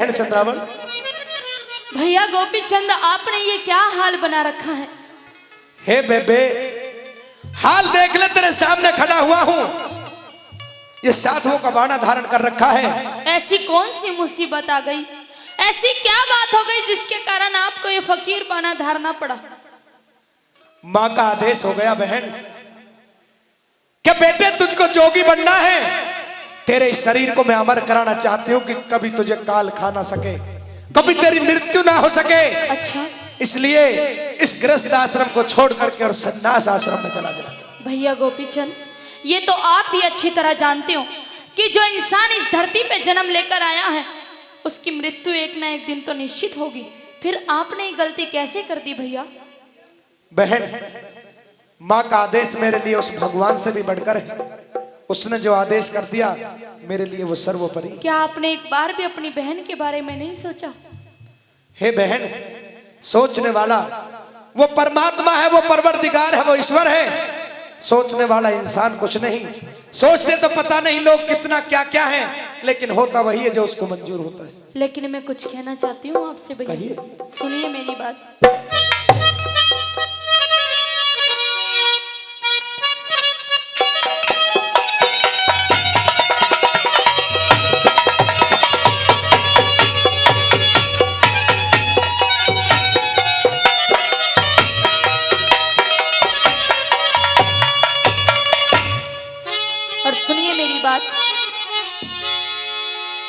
बहन चंद्रावन? भैया गोपी चंद, आपने ये क्या हाल बना रखा है? हे बेबे, हाल देख ले, तेरे सामने खड़ा हुआ हूँ। ये साधुओं का बाणा धारण कर रखा है। ऐसी कौन सी मुसीबत आ गई? ऐसी क्या बात हो गई जिसके कारण आपको ये फकीर बाणा धारना पड़ा? माँ का आदेश हो गया बहन कि बेटे तुझको जोगी बनना है। तेरे इस शरीर को मैं अमर कराना चाहती हूँ कि कभी तुझे काल खा ना सके, कभी तेरी मृत्यु ना हो सके। अच्छा, इसलिए इस गृहस्थ आश्रम को छोड़ करके और संन्यास आश्रम में चला जा। भैया गोपीचंद, ये तो आप भी अच्छी तरह जानते हो कि जो इंसान इस धरती पे जन्म लेकर आया है उसकी मृत्यु एक ना एक दिन तो निश्चित होगी। फिर आपने ये गलती कैसे कर दी भैया? बहन, माँ का आदेश मेरे लिए उस भगवान से भी बढ़कर है। उसने जो आदेश कर दिया मेरे लिए वो सर्वोपरि। क्या आपने एक बार भी अपनी बहन के बारे में नहीं सोचा? हे बहन, सोचने वाला वो परमात्मा है, वो परवरदिगार है, वो ईश्वर है। सोचने वाला इंसान कुछ नहीं। सोचते तो पता नहीं लोग कितना क्या क्या है, लेकिन होता वही है जो उसको मंजूर होता है। लेकिन मैं कुछ कहना चाहती हूँ आपसे भैया, सुनिए मेरी बात। और सुनिए मेरी बात।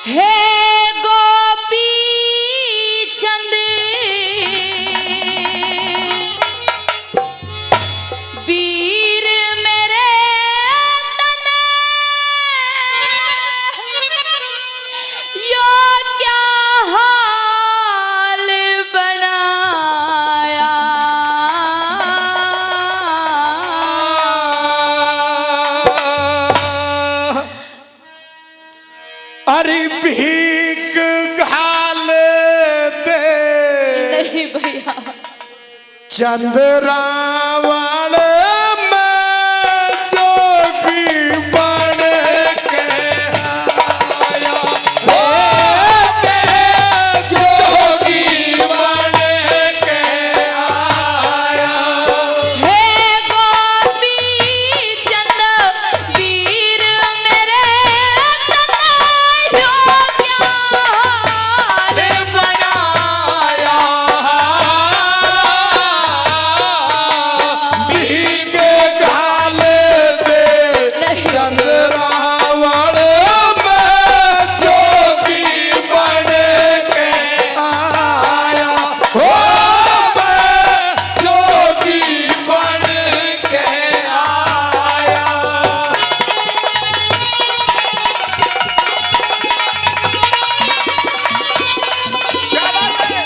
हे गोपी चंद, वीर मेरे तने यो क्या हाल बनाया। अरे भीख घाल दे नहीं भैया, चंद्रावण में जोगी बन के आया। जोगी बन के आया। हे गोपी चंद, वीर मेरे तने यो क्या हाल बनाया। भीख घाल दे चंद्रावण में जोगी बन के आया। हो मैं जोगी बन के आया। क्या बात है?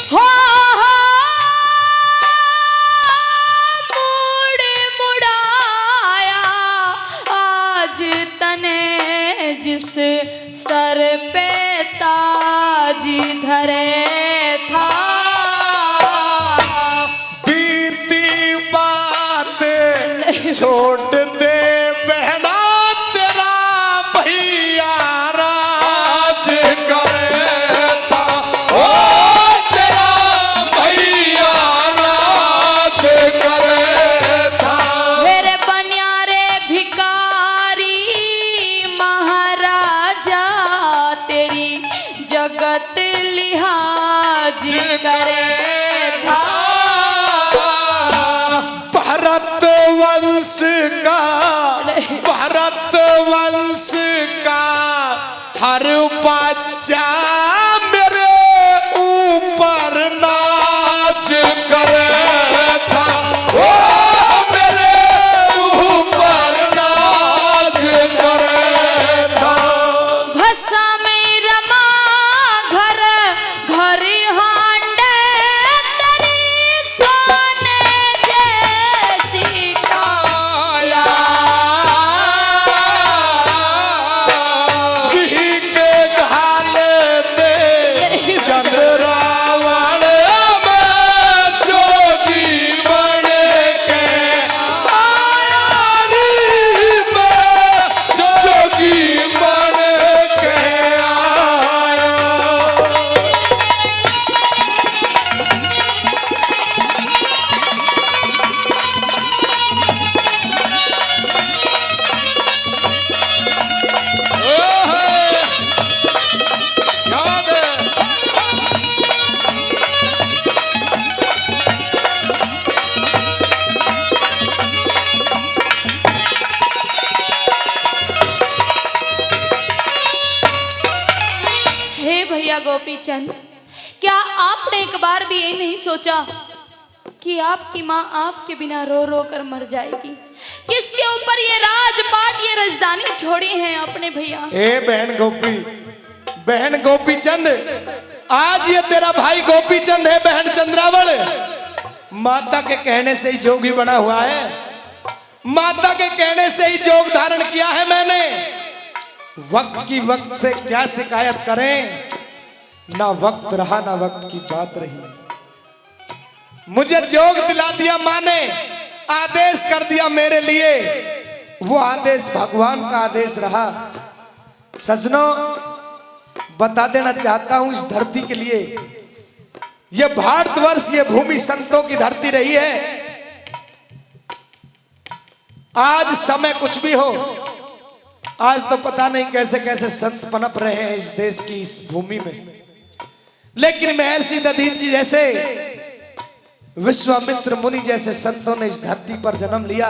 हो मुड़ मुड़ाया आज तने जिस सर पे ताज धरे था। बीती बात छोड़ दे बहना, तेरा भैया राज करता। ओ तेरा भैया राज करता। मेरे बनियारे भिकारी महाराजा तेरी जगत लिहाज करे था। भारत वंश का, भारत वंश का हर बच्चा मेरे ऊपर नाच करे था। ओ मेरे ऊपर नाच करे था। भसा में रमा घर घर हांडे तेरी सोने जैसी काया। भैया गोपी चंद, क्या आपने एक बार भी ये नहीं सोचा कि आपकी माँ आपके बिना रो रो कर मर जाएगी? किसके ऊपर ये राजपाट, ये राजधानी छोड़ी है आपने भैया? ए बहन गोपी चंद, आज ये तेरा भाई गोपी चंद है बहन चंद्रावल, माता के कहने से ही जोगी बना हुआ है, माता के कहने से ही जोग धारण किया है मैंने। वक्त की वक्त से क्या शिकायत करें, ना वक्त रहा ना वक्त की बात रही। मुझे जोग दिला दिया माँ ने, आदेश कर दिया मेरे लिए, वो आदेश भगवान का आदेश रहा। सजनों, बता देना चाहता हूं इस धरती के लिए, ये भारतवर्ष, ये भूमि संतों की धरती रही है। आज समय कुछ भी हो, आज तो पता नहीं कैसे कैसे संत पनप रहे हैं इस देश की, इस भूमि में, लेकिन महर्षि दधीच जी जैसे, विश्वामित्र मुनि जैसे संतों ने इस धरती पर जन्म लिया,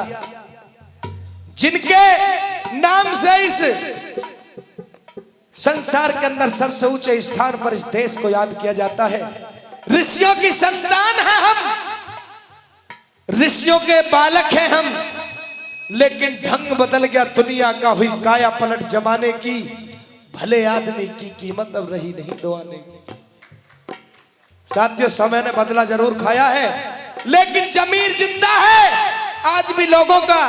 जिनके नाम से इस संसार के अंदर सबसे ऊंचे स्थान पर इस देश को याद किया जाता है। ऋषियों की संतान है हम, ऋषियों के बालक हैं हम, लेकिन ढंग बदल गया दुनिया का, हुई काया पलट जमाने की, भले आदमी की कीमत अब रही नहीं दो आने की। साथियों, समय ने बदला जरूर खाया है, लेकिन जमीर जिंदा है। आज भी लोगों का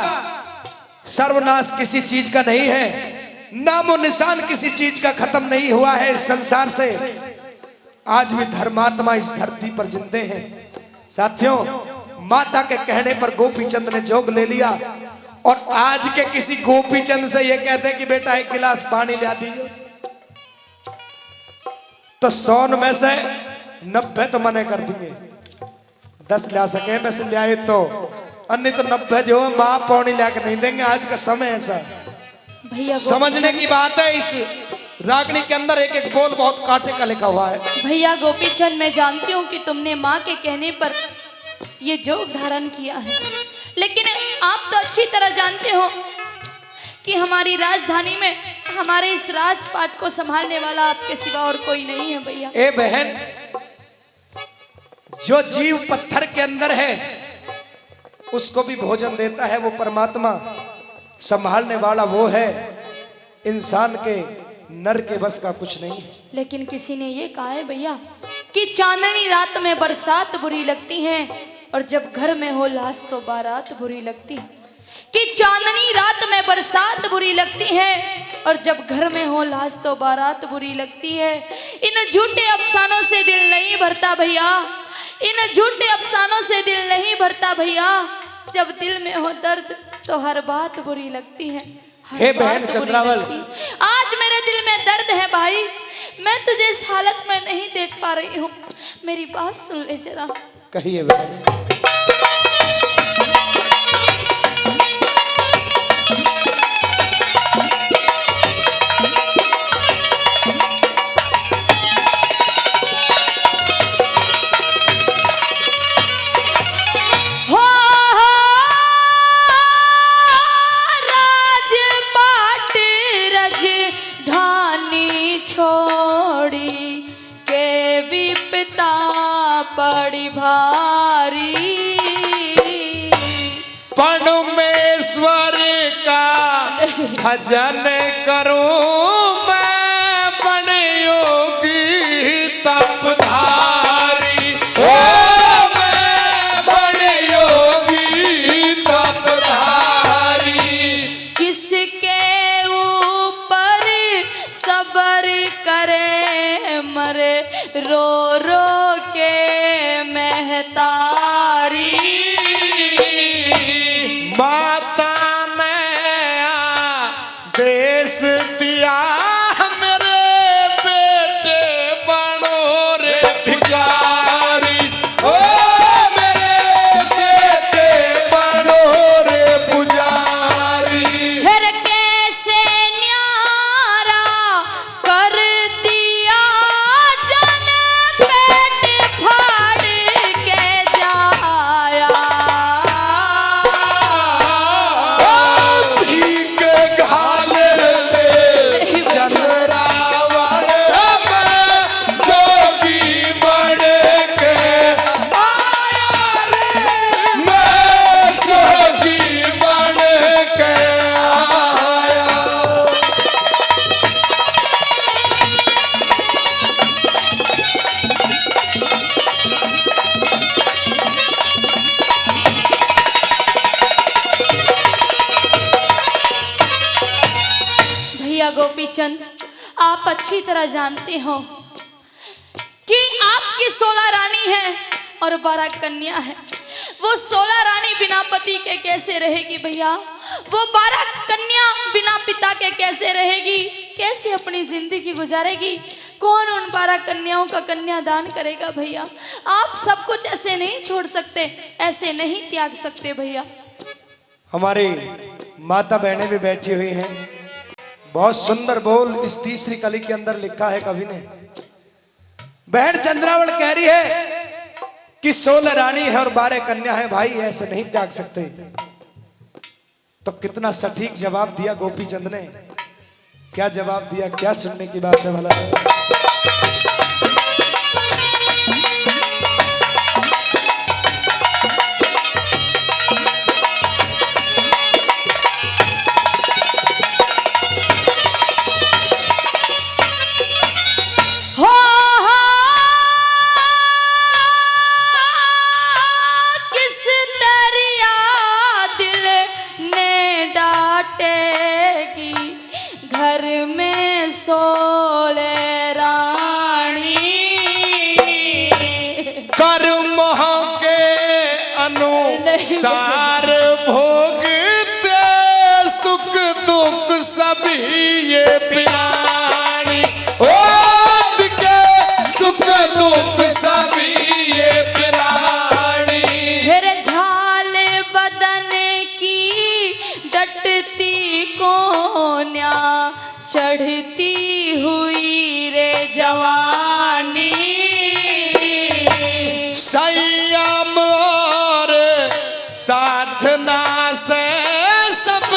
सर्वनाश किसी चीज का नहीं है, नामो निशान किसी चीज का खत्म नहीं हुआ है इस संसार से। आज भी धर्मात्मा इस धरती पर जिंदे हैं। साथियों, माता के कहने पर गोपी चंद ने जोग ले लिया, और आज के किसी गोपी चंद से ये कहते हैं कि बेटा एक गिलास पानी ला दीजिए, तो 100 में से 90 तो मने कर देंगे, 10 ला सके वैसे ले आए तो, अन्य तो 90 जो माँ पौनी ला के नहीं देंगे। आज का समय ऐसा है भैया, समझने की बात है। इस रागनी के अंदर एक एक बोल बहुत कांटे का लिखा हुआ है। भैया गोपी चंद, मैं जानती हूँ कि तुमने माँ के कहने पर ये जोग धारण किया है, लेकिन आप तो अच्छी तरह जानते हो कि हमारी राजधानी में हमारे इस राजपाट को संभालने वाला आपके सिवा और कोई नहीं है भैया। ए बहन, जो जीव पत्थर के अंदर है उसको भी भोजन देता है वो परमात्मा, संभालने वाला वो है। इंसान के नर के बस का कुछ नहीं है। लेकिन किसी ने ये कहा है भैया कि चांदनी रात में बरसात बुरी लगती है, और जब घर में हो लाश तो बारात बुरी लगती है। कि चांदनी रात में बरसात बुरी लगती है, और जब घर में हो लाश तो बारात बुरी लगती है। इन झूठे अफसानों से दिल नहीं भरता भैया, इन झूठे अफसानों से दिल नहीं भरता भैया। जब दिल में हो दर्द तो हर बात बुरी लगती है। हे बहन चंद्रावल, आज मेरे दिल में दर्द है भाई, मैं तुझे इस हालत में नहीं देख पा रही हूँ, मेरी बात सुन ले जरा। कहिए बहन। छोड़ी के विपता पड़ी भारी, परमेश्वर का भजन करूं मैं, बन योगी तपधारी। ओ मैं बन योगी तपधारी। किसके ऊपर सबर करे मरे रो रो के महतारी। माता ने आदेश दिया मेरे बेटे बनो रे भिखारी। ओ मेरे बेटे बनो रे पुजारी। फिर कैसे न्यारा कर दिया जन पेट फाड़ के जाया। भीख घाल दे भैया गोपीचंद, आप अच्छी तरह जानते हो कि आपकी 16 रानी है और 12 कन्या है। वो 16 रानी बिना पति के कैसे रहेगी भैया? वो 12 कन्या बिना पिता के कैसे रहेगी? कैसे अपनी जिंदगी गुजारेगी? कौन उन 12 कन्याओं का कन्यादान करेगा भैया? आप सब कुछ ऐसे नहीं छोड़ सकते, ऐसे नहीं त्याग सकते भैया। हमारी माता बहनें भी बैठी हुई हैं। बहुत सुंदर बोल इस तीसरी कली के अंदर लिखा है कवि ने। बहन चंद्रावल कह रही है कि 16 रानी है और 12 कन्या है, भाई ऐसे नहीं त्याग सकते। तो कितना सटीक जवाब दिया गोपीचंद ने। क्या जवाब दिया, क्या सुनने की बात है भला। घर में 16 रानी कर्मों के अनुसार भोगते सुख दुख सभी ये प्राणी। ओद के सुख दुख सभी ये प्राणी। फिर झाल बदन की डटती कोन्या, चढ़ती हुई रे जवानी। संयम और साधना से सब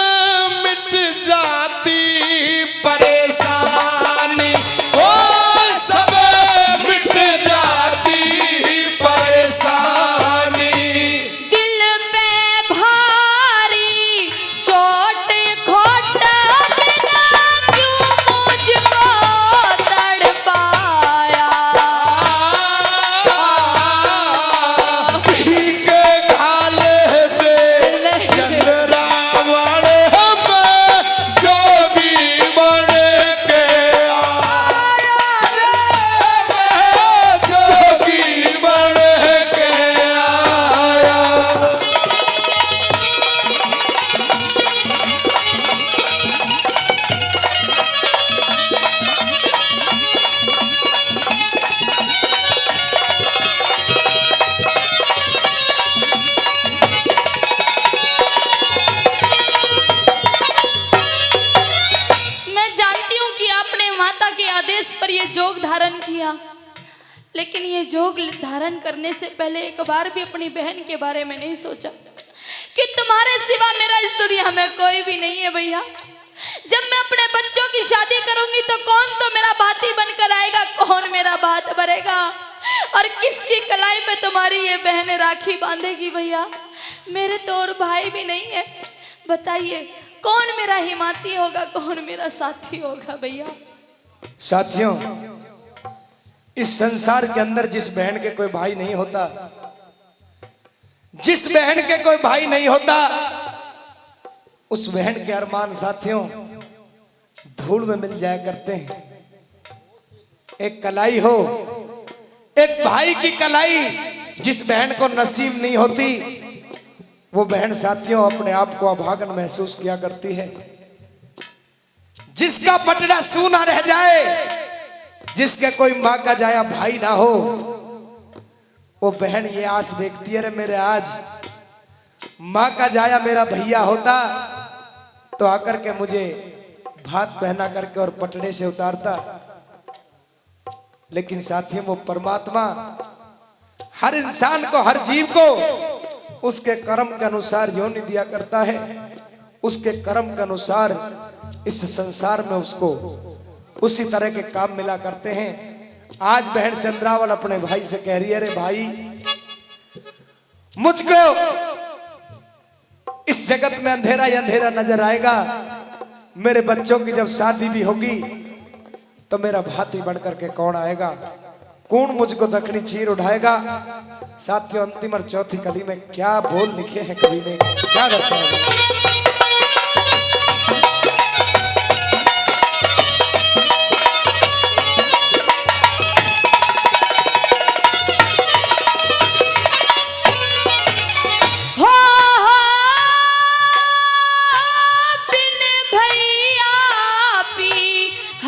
मिट जाती परेशानी। ओ सब मिट जाती परेशानी। दिल पे भारी चोट खोट बिना क्यों मुझको तड़पाया? भीग घाल दे चंद्रावल हमें जोगी बन के आया। जोगी बन के आया। मैं जानती हूँ कि आपने माता के आदेश पर यह जोग धारण किया, लेकिन ये जोग धारण करने से पहले एक बार भी अपनी बहन के बारे में नहीं सोचा कि तुम्हारे सिवा मेरा इस दुनिया में कोई भी नहीं है भैया। जब मैं अपने बच्चों की शादी करूंगी तो कौन तो मेरा भाती बनकर आएगा, कौन मेरा भात भरेगा, और किसकी कलाई पे तुम्हारी ये बहन राखी बांधेगी भैया? मेरे तो और भाई भी नहीं है। बताइए कौन मेरा हिमाती होगा, कौन मेरा साथी होगा भैया? साथियों, इस संसार के अंदर जिस बहन के कोई भाई नहीं होता, जिस बहन के कोई भाई नहीं होता, उस बहन के अरमान साथियों धूल में मिल जाया करते हैं। एक कलाई हो, एक भाई की कलाई जिस बहन को नसीब नहीं होती, वो बहन साथियों अपने आप को अभागन महसूस किया करती है। जिसका पटड़ा सूना रह जाए, जिसके कोई माँ का जाया भाई ना हो, वो बहन ये आस देखती है, रे मेरे आज माँ का जाया मेरा भैया होता तो आकर के मुझे भात पहना करके और पटड़े से उतारता। लेकिन साथियों, वो परमात्मा हर इंसान को, हर जीव को उसके कर्म के अनुसार योनि दिया करता है। उसके कर्म के अनुसार इस संसार में उसको उसी तरह के काम मिला करते हैं। आज बहन चंद्रावल अपने भाई से कह रही है, अरे भाई, मुझको इस जगत में अंधेरा ही अंधेरा नजर आएगा। मेरे बच्चों की जब शादी भी होगी तो मेरा भाती बनकर के कौन आएगा, कौन मुझको दक्षिणी चीर उठाएगा। साथियों, अंतिम और चौथी कली में क्या बोल लिखे हैं कवि ने, क्या दर्शाया।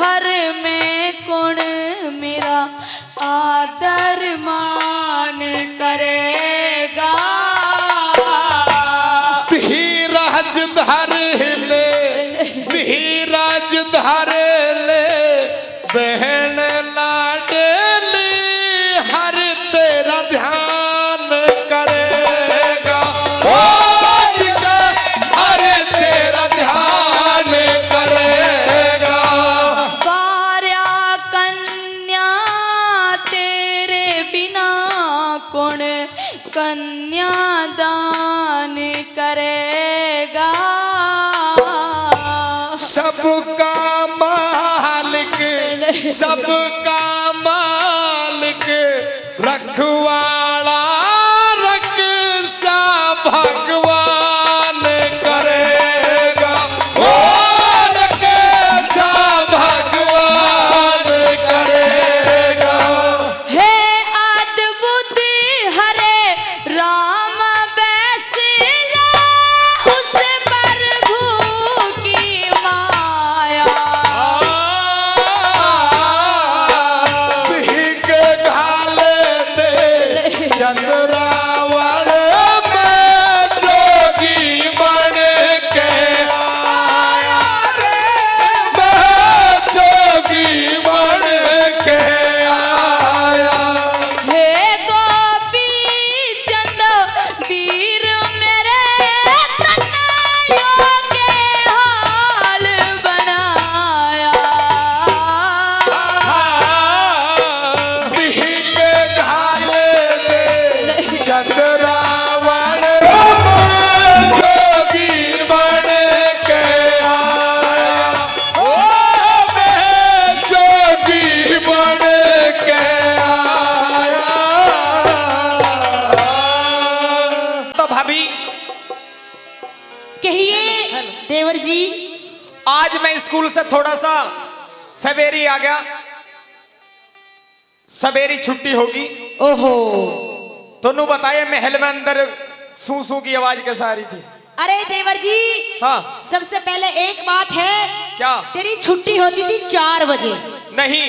घर में कौन मेरा आदर मान करेगा। धीरज धर ले, धीरज धर ले बहन लाडली, हर तेरा ध्यान करेगा। हर तेरा ध्यान करेगा। बार्या कन्या तेरे बिना कौन कन्यादान करेगा। सबका मालिक, सबका मालिक रखवाला रक्षा भगवान करेगा। ओ रक्षा भगवान करेगा। हे अद्भुत हरे राम बैसला, उस प्रभु की माया। भीग घाले दे चंद्रावण में जोगी बन के आया रे, मैं जोगी बन के आया। हे गोपी चंद वीर मेरे कन्हैया के हाल बनाया। भीग घाले दे चंद्रावण जोगी बन के आया। ओ मैं जोगी बन के आया। तो भाभी कहिए देवर जी। आज मैं स्कूल से थोड़ा सा सवेरी आ गया, सवेरी छुट्टी होगी। ओहो, दोनों बताए महल में अंदर सू सू की आवाज कैसा आ रही थी। अरे देवर जी, हाँ सबसे पहले एक बात है, क्या? तेरी छुट्टी होती थी 4 बजे, नहीं,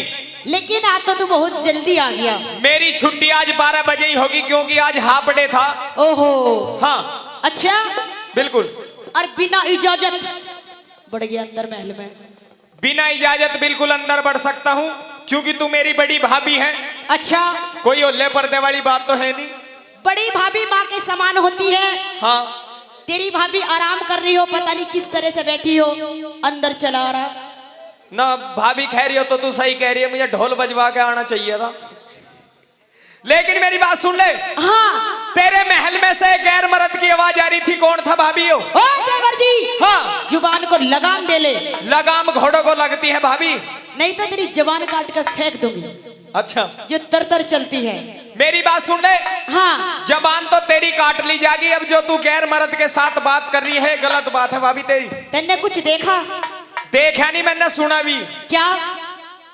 लेकिन आज तो तू बहुत जल्दी आ गया। मेरी छुट्टी आज 12 बजे ही होगी क्योंकि आज हाफ डे था। ओहो, हाँ अच्छा। बिल्कुल, और बिना इजाजत बढ़ गया अंदर महल में। बिना इजाजत बिल्कुल अंदर बढ़ सकता हूँ क्योंकि तू मेरी बड़ी भाभी है। अच्छा, कोई ओल्ले पर्दे वाली बात तो है नहीं। बड़ी भाभी माँ के समान होती है। हाँ तेरी भाभी आराम कर रही हो, पता नहीं किस तरह से बैठी हो, अंदर चला रहा। ना भाभी कह रही हो तो तू सही कह रही है, मुझे ढोल बजवा के आना चाहिए था। लेकिन मेरी बात सुन ले, हाँ, तेरे महल में से गैर मर्द की आवाज आ रही थी, कौन था भाभी हो? ओ देवर जी, हाँ, जुबान को लगाम दे ले, लगाम घोड़ों को लगती है भाभी। नहीं तो तेरी जबान काट कर फेंक दूंगी, अच्छा जो तर तर चलती है। मेरी बात सुन ले, हाँ, जबान तो तेरी काट ली जाएगी। अब जो तू गैर मर्द के साथ बात कर रही है गलत बात है भाभी तेरी। तन्ने कुछ देखा? देखा नहीं, मैंने सुना भी। क्या?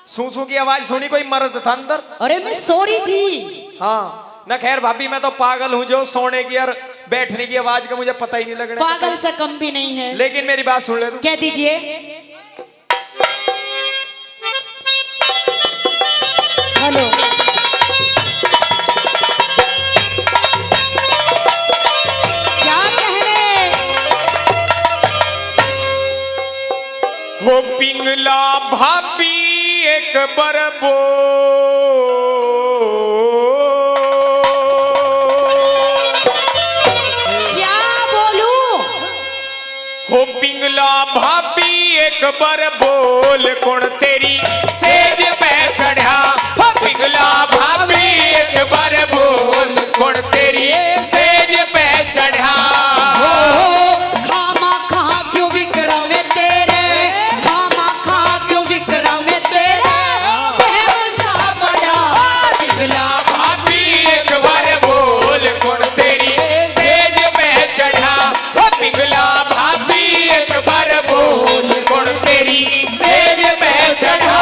सूसू की आवाज सुनी, कोई मर्द था अंदर। अरे मैं सो रही थी। हाँ न, खैर भाभी मैं तो पागल हूँ जो सोने की और बैठने की आवाज का मुझे पता ही नहीं लग रहा। पागल से कम भी नहीं है। लेकिन मेरी बात सुन ले तू। कह दीजिए। हेलो, क्या कह रहे? हो पिंगला भाभी एक बरबो, क्या बोलूं? हो पिंगला भाभी एक बार बोल, कौन तेरी सेज पे चढ़ा। हो पिंगला भाभी एक बार बोल, कौन तेरी सेज पे चढ़ा। खामा खा क्यों विक्रम है तेरे, खामा खा क्यों विक्रम है तेरे, बहम सा बड़ा पिंगला भाभी एक बार बोल, कौन तेरी सेज पे चढ़ा। हो पिंगला भाभी एक बार बोल, कौन तेरी सेज पे चढ़ा।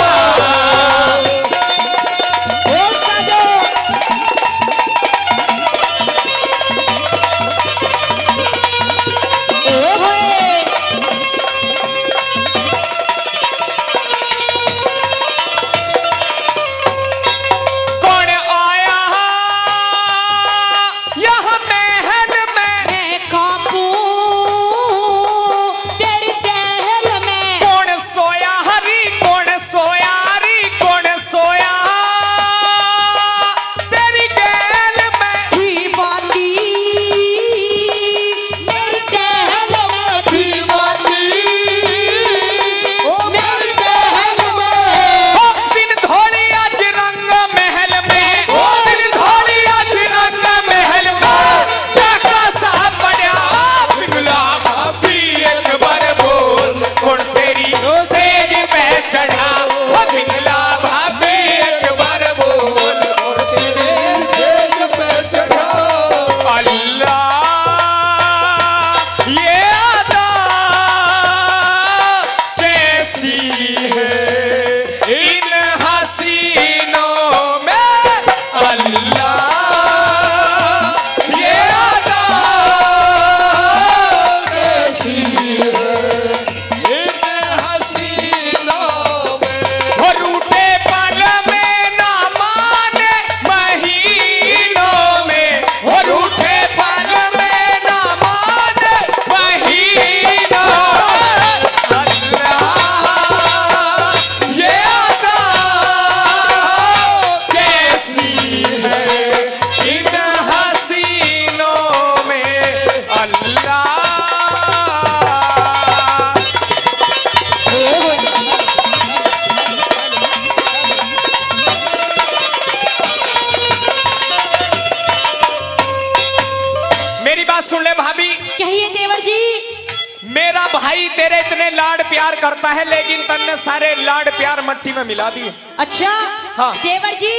तेरे इतने लाड प्यार करता है, लेकिन तन्ने सारे लाड प्यार मट्टी में मिला दिए। अच्छा हाँ। देवर जी,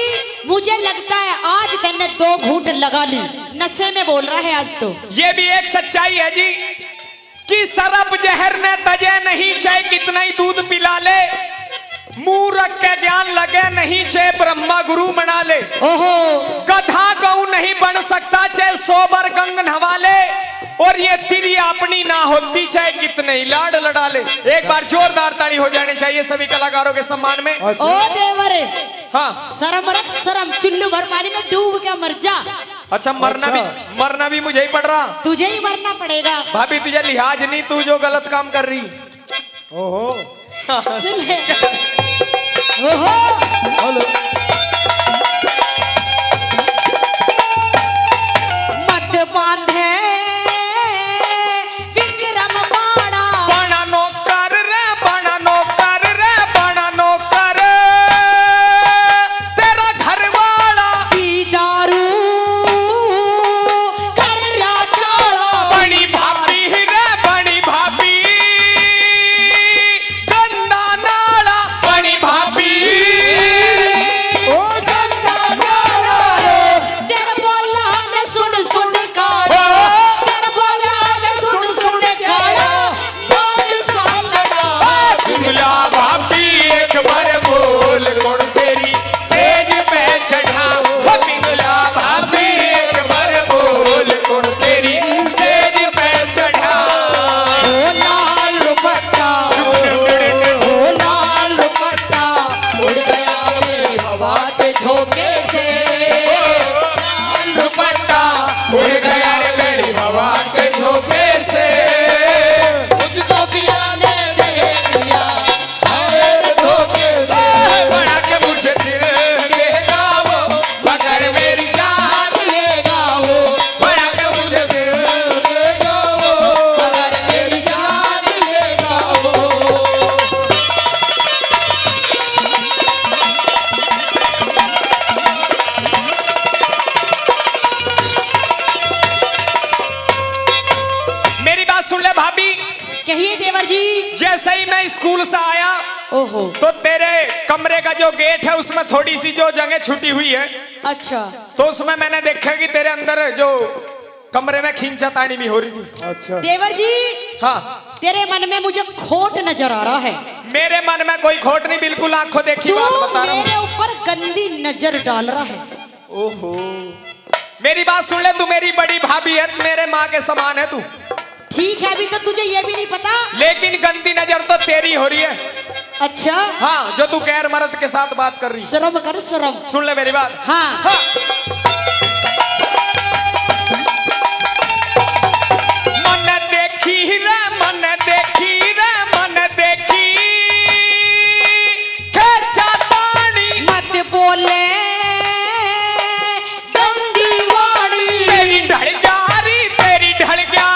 मुझे लगता है आज तेने 2 घूंट लगा ली, नशे में बोल रहा है आज तो। ये भी एक सच्चाई है जी कि सरब जहर ने तजे नहीं, चाहे कितना ही दूध पिला ले, मुंह रख के ज्ञान लगे नहीं, चाहे ब्रह्मा गुरु बना ले। ओहो, गधा गऊ नहीं बन सकता, चाहे 100 बार गंग नहवा ले, और ये तिरी अपनी ना होती, चाहे कितने ही लाड लड़ा ले। एक बार जोरदार ताली हो जानी चाहिए सभी कलाकारों के सम्मान में। अच्छा। ओ देवर, हाँ। शर्म रख शर्म, चुल्लू भर पानी में डूब के मर जा। अच्छा, मरना भी मुझे ही पड़ रहा। तुझे ही मरना पड़ेगा। भाभी तुझे लिहाज नहीं, तू जो गलत काम कर रही। ओहो। सुन ले। ओहो, हेलो। मत बांधे विक्रम बाड़ा, बड़ा नौकर रे, बड़ा नौकर रे, बड़ा नौकर, तेरा घर वाला की दारू कर रा चाड़ा। बड़ी भाभी रे, बड़ी भाभी, गंदा नाला, बड़ी भाभी। ओ गंदा नाला तेरा बोला न सुन सुन काड़ा, तेरा बोला न सुन सुन काड़ा, बाग सा लड़ा। पिंगला भाभी एक बार बोल, कौन तेरी सेज पे चढ़ा। वो पिंगला भाभी एक बार बोल, कौन तेरी सेज पे चढ़ा। ओ लाल दुपट्टा, ओ लाल दुपट्टा, उड़ गया मेरी हवा के झोंके से। लाल दुपट्टा उड़ गया रे मेरी हवा के झोंके से। मुझको पिया ने देख लिया हाय धोखे से, बड़ा के मुझे दिल देगा वो, मगर मेरी जान लेगा वो, बड़ा के मुझे दिल देगा वो। मगर मेरी जान लेगा वो। मेरी बात सुन ले भाभी, कहिए देवर जी। जैसे ही मैं स्कूल से आया ओहो, तो तेरे कमरे का जो गेट है उसमें थोड़ी सी जो जगह छुटी हुई है, अच्छा तो उसमें मैंने देखा कि तेरे अंदर जो कमरे में खींचातानी भी हो रही थी। अच्छा। देवर जी, हाँ, तेरे मन में मुझे खोट नजर आ रहा है। मेरे मन में कोई खोट नहीं, बिल्कुल आंखों देखी तू बात बता रहा मेरे हूँ। ऊपर गंदी नजर डाल रहा है। ओहो, मेरी बात सुन ले, तू मेरी बड़ी भाभी है, मेरे माँ के समान है तू, ठीक है, अभी तो तुझे ये भी नहीं पता। लेकिन गंदी नजर तो तेरी हो रही है। अच्छा, हाँ, जो तू गैर मर्द के साथ बात कर रही। शर्म कर शर्म। सुन ले मेरी बात। हाँ, हाँ। मन देखी रे, मन देखी रे, मन देखी, खेचा तानी, मत बोले गंदी वाणी, तेरी ढल गारी, तेरी ढल गया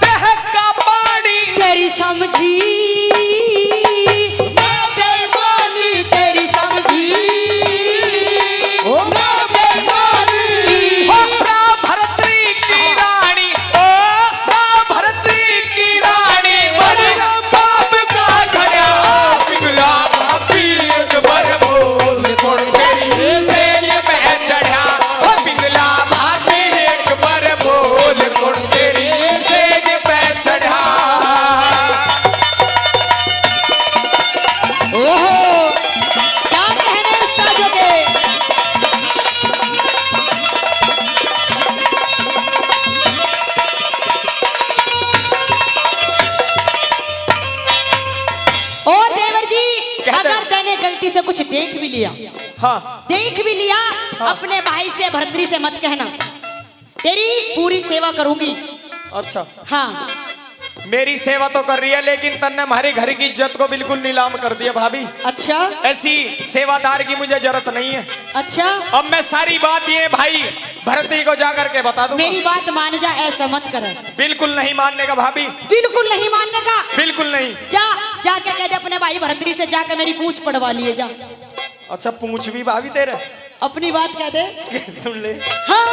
देह का पानी। तेरी समझी मैं बेईमानी, तेरी समझी मैं बेईमानी। हो भरतरी की रानी, ओ भरतरी की रानी, बड़ी बाप का घड़ा। पिंगला भाभी एक बार बोल, कौन तेरी सेज पे चढ़ा। ओ पिंगला भाभी एक बार बोल, कौन तेरी सेज पे चढ़ा। ओहो, क्या कहने उस्तादों के। और देवर जी, क्या अगर तैने गलती से कुछ देख भी लिया, हाँ, देख भी लिया, अपने भाई से भरतरी से मत कहना, तेरी पूरी सेवा करूंगी। अच्छा, हाँ, मेरी सेवा तो कर रही है, लेकिन तन्ने हमारे घर की इज्जत को बिल्कुल नीलाम कर दिया भाभी। अच्छा ऐसी सेवादार की मुझे जरूरत नहीं है। अच्छा, अब मैं सारी बात ये भाई भरती को जा करके बता दूंगा। मेरी बात मान जा, ऐसा मत कर। बिल्कुल नहीं मानने का भाभी, बिल्कुल नहीं मानने का। बिल्कुल नहीं। जा जाके कह दे अपने भाई भरतरी से, जाके मेरी पूछ पड़वा लिए जा। अच्छा, पूछ भी भाभी तेरे। अपनी बात कह दे। सुन ले। हाँ,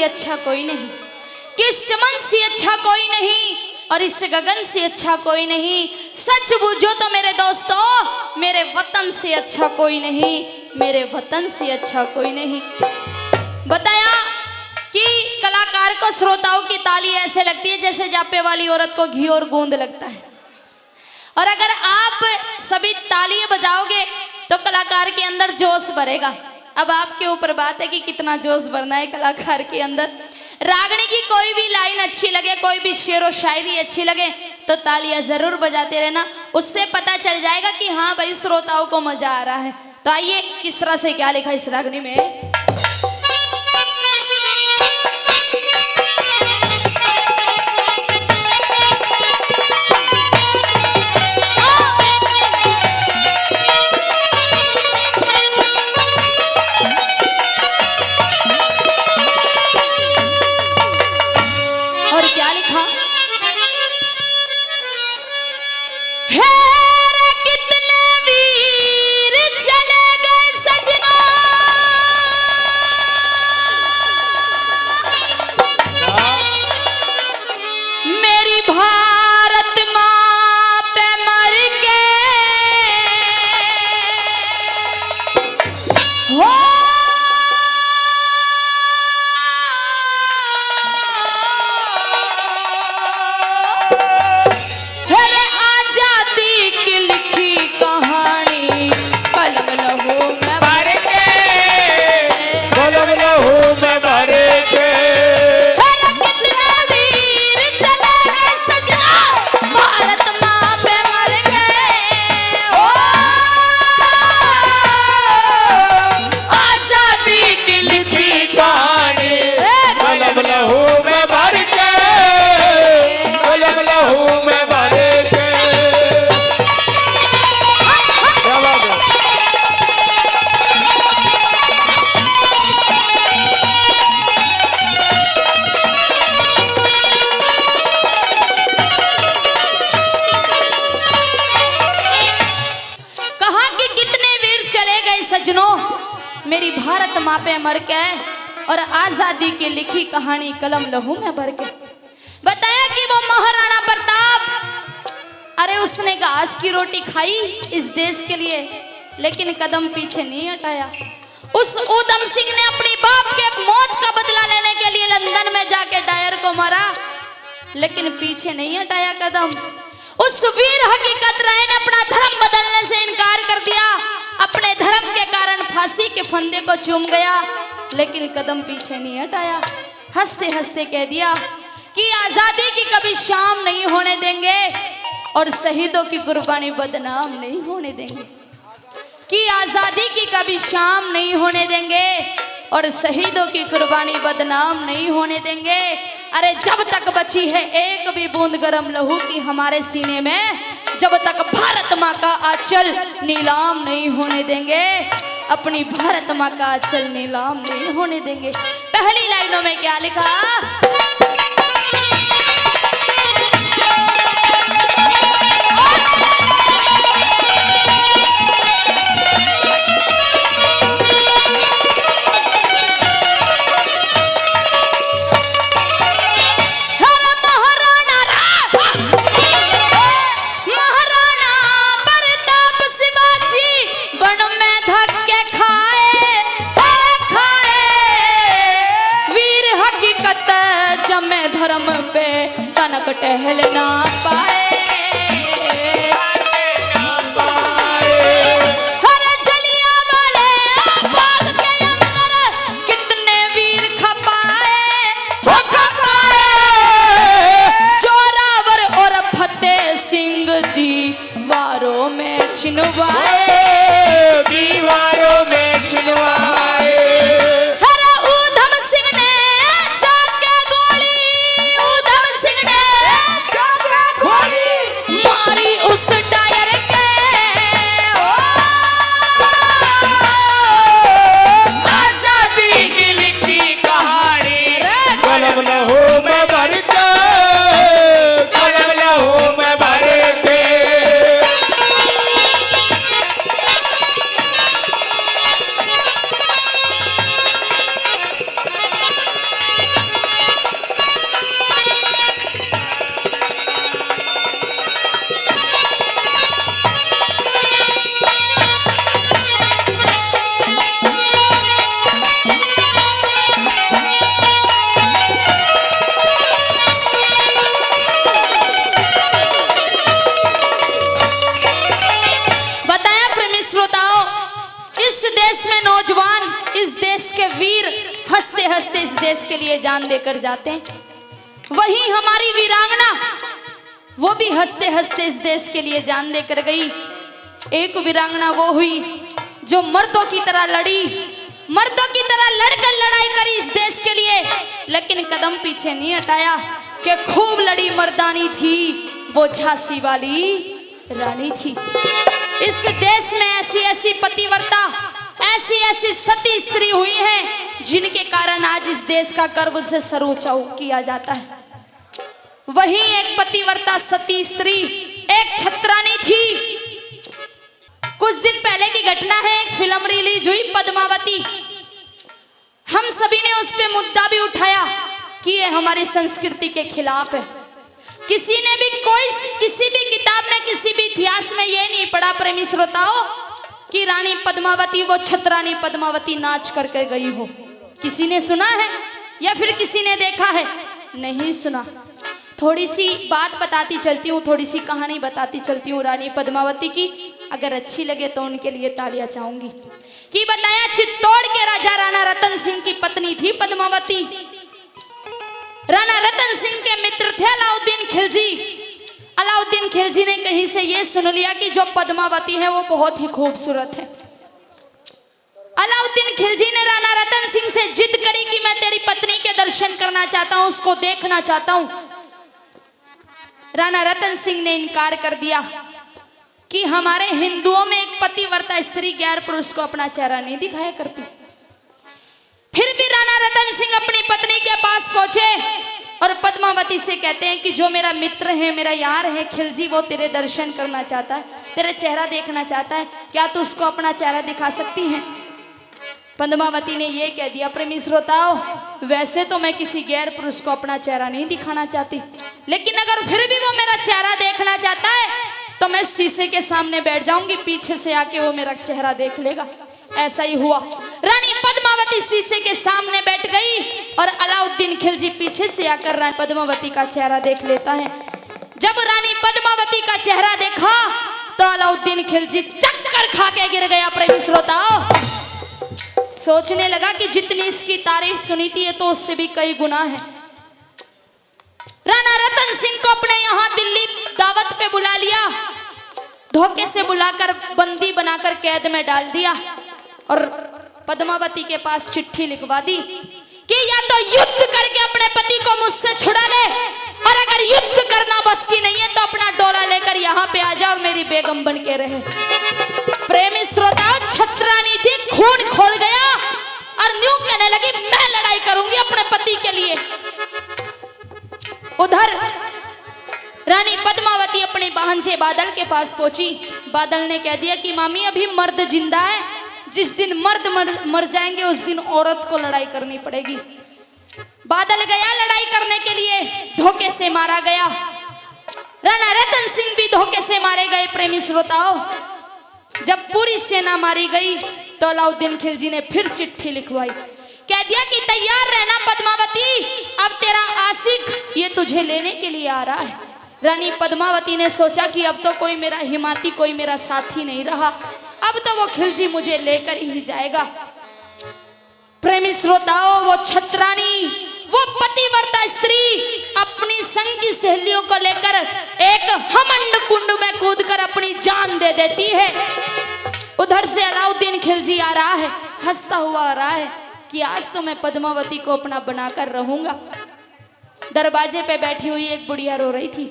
अच्छा कोई नहीं, कि इस चमन से अच्छा कोई नहीं और इस गगन से अच्छा कोई नहीं। सच बूझो तो मेरे दोस्तों, मेरे वतन से अच्छा कोई नहीं, मेरे वतन से अच्छा कोई नहीं। बताया कि कलाकार को श्रोताओं की ताली ऐसे लगती है जैसे जापे वाली औरत को घी और गूंद लगता है। और अगर आप सभी ताली बजाओगे तो कलाकार के अंदर जोश भरेगा। अब आपके ऊपर बात है कि कितना जोश भरना है कलाकार के अंदर। रागनी की कोई भी लाइन अच्छी लगे, कोई भी शेर व शायरी अच्छी लगे तो तालियां जरूर बजाते रहना, उससे पता चल जाएगा कि हाँ भाई श्रोताओं को मजा आ रहा है। तो आइए किस तरह से क्या लिखा इस रागनी में। और क्या लिखा, हे रे कितने वीर चले गए सजना, मेरी भारत माँ पे मर के हो मेरी भारत माँ पे मर के और आजादी की लिखी कहानी कलम लहू में भर के। बताया कि वो महाराणा प्रताप, अरे उसने घास की रोटी खाई इस देश के लिए लेकिन कदम पीछे नहीं हटाया। उस ऊधम सिंह ने अपनी बाप के मौत का बदला लेने के लिए लंदन में जाके डायर को मारा लेकिन पीछे नहीं हटाया कदम। उस वीर हकीकत राय ने अपना धर्म बदलने से इनकार कर दिया, अपने धर्म के कारण फांसी के फंदे को चूम गया लेकिन कदम पीछे नहीं हटाया। हंसते हंसते कह दिया कि आजादी की कभी शाम नहीं होने देंगे और शहीदों की कुर्बानी बदनाम नहीं होने देंगे, कि आजादी की कभी शाम नहीं होने देंगे और शहीदों की कुर्बानी बदनाम नहीं होने देंगे। अरे जब तक बची है एक भी बूंद गरम लहू की हमारे सीने में, जब तक भारत माँ का आंचल नीलाम नहीं होने देंगे, अपनी भारत माँ का आंचल नीलाम नहीं होने देंगे। पहली लाइनों में क्या लिखा, धर्म पे तनक टहल ना पाए, हर जलिया वाले बाग के अंदर कितने वीर खपाए, जोरावर और फतेह सिंह दीवारों में छिनवाए, दीवारों में छिनवाए। गोली हंसते इस देश के लिए जान देकर जाते हैं, वहीं हमारी वीरांगना वो भी हंसते हंसते इस देश के लिए जान देकर गई। एक वीरांगना वो हुई जो मर्दों की तरह लड़ी, मर्दों की तरह लड़कर लड़ाई करी इस देश के लिए, लेकिन कदम पीछे नहीं हटाया कि खूब लड़ी मर्दानी थी वो झांसी वाली रानी थी। इस देश में ऐसी ऐसी पतिव्रता, ऐसी ऐसी सती स्त्री हुई हैं जिनके कारण आज इस देश का गर्व से सर ऊंचा किया जाता है। वही एक पतिव्रता सती स्त्री एक छत्रानी थी। कुछ दिन पहले की घटना है, एक फिल्म रिलीज हुई पद्मावती। हम सभी ने उस पे मुद्दा भी उठाया कि ये हमारी संस्कृति के खिलाफ है। किसी ने भी किसी भी किताब में, किसी भी इतिहास में ये नहीं पढ़ा प्रेमी श्रोताओं कि रानी पद्मावती वो छत्रानी पद्मावती नाच करके गई हो। किसी ने सुना है या फिर किसी ने देखा है? नहीं सुना। थोड़ी सी बात बताती चलती हूँ, थोड़ी सी कहानी बताती चलती हूँ रानी पद्मावती की। अगर अच्छी लगे तो उनके लिए तालियां चाहूंगी। कि बताया चित्तौड़ के राजा राणा रतन सिंह की पत्नी थी पद्मावती। राणा रतन सिंह के मित्र थे अलाउद्दीन खिलजी। अलाउद्दीन खिलजी ने कहीं से ये सुन लिया कि जो पद्मावती है वो बहुत ही खूबसूरत है। अलाउद्दीन खिलजी ने राणा रतन सिंह से जिद करी कि मैं तेरी पत्नी के दर्शन करना चाहता हूं, उसको देखना चाहता हूं। राणा रतन सिंह ने इनकार कर दिया कि हमारे हिंदुओं में एक पतिव्रता स्त्री गैर पुरुष को अपना चेहरा नहीं दिखाया करती। फिर भी राणा रतन सिंह अपनी पत्नी के पास पहुंचे और पद्मावती से कहते हैं कि जो मेरा मित्र है, मेरा यार है खिलजी, वो तेरे दर्शन करना चाहता है, तेरे चेहरा देखना चाहता है, क्या तू उसको अपना चेहरा दिखा सकती है? पद्मावती ने ये कह दिया, प्रेमी श्रोताओं, वैसे तो मैं किसी गैर पुरुष को अपना चेहरा नहीं दिखाना चाहती, लेकिन अगर फिर भी वो मेरा चेहरा देखना चाहता है तो मैं शीशे के सामने बैठ जाऊंगी, पीछे से आके वो मेरा चेहरा देख लेगा। ऐसा ही हुआ। रानी पद्मावती शीशे के सामने बैठ गई और अलाउद्दीन खिलजी पीछे से आकर रानी पद्मावती का चेहरा देख लेता है। जब रानी पद्मावती का चेहरा देखा तो अलाउद्दीन खिलजी चक्कर खा के गिर गया। प्रेमी श्रोताओं, सोचने लगा कि जितनी इसकी तारीफ सुनी थी ये तो उससे भी कई गुना है। राणा रतन सिंह को अपने यहाँ दिल्ली दावत पे बुला लिया, धोखे से बुलाकर बंदी बनाकर कैद में डाल दिया और पद्मावती के पास चिट्ठी लिखवा दी कि या तो युद्ध करके अपने पति को मुझसे छुड़ा ले, और अगर युद्ध करना बस की नहीं है तो अपना डोला लेकर यहाँ पे आ जा और मेरी बेगम बन के रहे। प्रेमी श्रोताओं, छत्रानी थी, खून खोल गया और न्यू कहने लगी मैं लड़ाई करूंगी अपने पति के लिए। उधर रानी पद्मावती अपने भांजे बादल के पास पहुंची। बादल ने कह दिया कि मामी अभी मर्द जिंदा है, जिस दिन मर्द मर जाएंगे उस दिन औरत को लड़ाई करनी पड़ेगी। बादल गया लड़ाई करने के लिए, धोखे से मारा गया। राणा रतन सिंह भी धोखे से मारे गए। प्रेमी श्रोताओं, जब पूरी सेना मारी गई तो अलाउद्दीन खिलजी ने फिर चिट्ठी लिखवाई, कह दिया कि तैयार रहना पद्मावती, अब तेरा आशिक ये तुझे लेने के लिए आ रहा है। रानी पद्मावती ने सोचा कि अब तो कोई मेरा हिमाती, कोई मेरा साथी नहीं रहा, अब तो वो खिलजी मुझे लेकर ही जाएगा। प्रेमी श्रोताओं, वो छत्रानी, वो पतिव्रता स्त्री अपनी संग की सहेलियों को लेकर एक हमंड कुंड में कूदकर अपनी जान दे देती है। उधर से अलाउद्दीन खिलजी आ रहा है, हंसता हुआ आ रहा है कि आज तो मैं पद्मावती को अपना बनाकर रहूंगा। दरवाजे पे बैठी हुई एक बुढ़िया रो रही थी।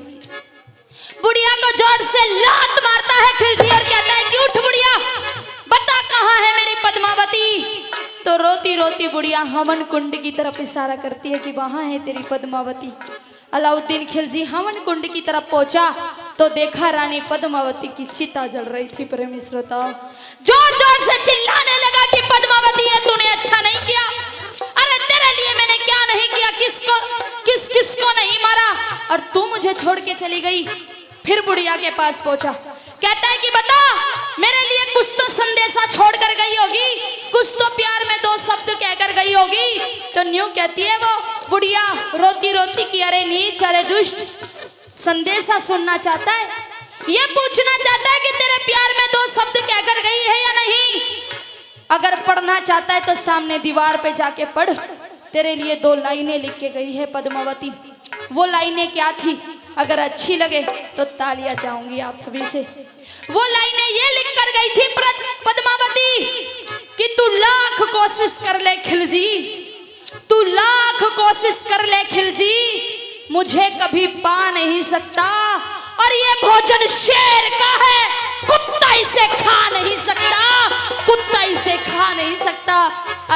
बुढ़िया को जोर से लात मारता है खिलजी और कहता है कि उठ बुढ़िया, बता कहाँ है मेरी पद्मावती। तो रोती रोती बुढ़िया हवन कुंड की तरफ इशारा करती है कि वहां है तेरी पद्मावती। अलाउद्दीन खिलजी हवन कुंड की तरफ पहुंचा तो देखा रानी पद्मावती की चिता जल रही थी। प्रेमी श्रोताओं, जोर जोर से चिल्लाने लगा कि पद्मावती है, तूने अच्छा नहीं किया, अरे तेरे लिए मैंने क्या नहीं किया, किसको नहीं मारा और तू मुझे छोड़ के चली गई। फिर बुढ़िया के पास पहुंचा, कहता है कि बता मेरे लिए कुछ तो संदेशा छोड़ कर गई होगी, कुछ तो प्यार में दो शब्द कहकर गई होगी। तो न्यू कहती है वो बुढ़िया रोती रोती कि अरे नीच, अरे दुष्ट, संदेशा सुनना चाहता है, ये पूछना चाहता है कि तेरे प्यार में दो शब्द कहकर गई है या नहीं। अगर पढ़ना चाहता है तो सामने दीवार पे जाके पढ़, तेरे लिए 2 लाइनें लिख के गई है पद्मावती। वो लाइनें क्या थी? अगर अच्छी लगे तो तालियां चाहूंगी आप सभी से। वो लाइनें ये लिख कर गई थी पद्मावती कि तू लाख कोशिश कर ले खिलजी, तू लाख कोशिश कर ले खिलजी, मुझे कभी पा नहीं सकता। और ये भोजन शेर का है, कुत्ता इसे खा नहीं सकता, कुत्ता इसे खा नहीं सकता।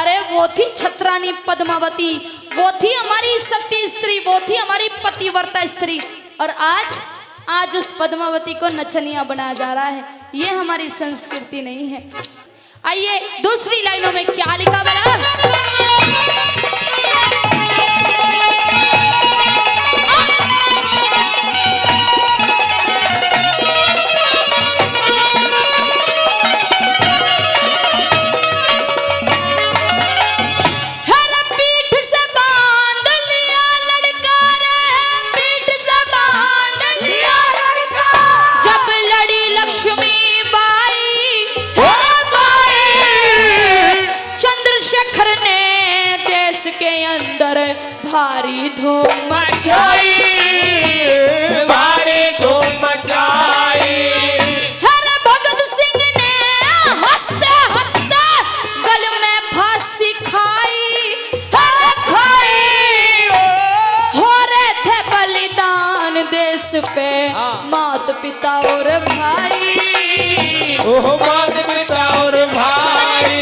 अरे वो थी छत्रानी पद्मावती, वो थी हमारी सती स्त्री, वो थी हमारी पतिव्रता स्त्री। और आज उस पद्मावती को नचनिया बनाया जा रहा है। ये हमारी संस्कृति नहीं है। आइए दूसरी लाइनों में क्या लिखा बड़ा? भारी धूम मचाई, भारी धूम मचाई। हर भगत सिंह ने हंसते हंसते गल में फांसी खाई, हर खाई। हो रहे थे बलिदान देश पे माता पिता और भाई, ओह माता पिता और भाई।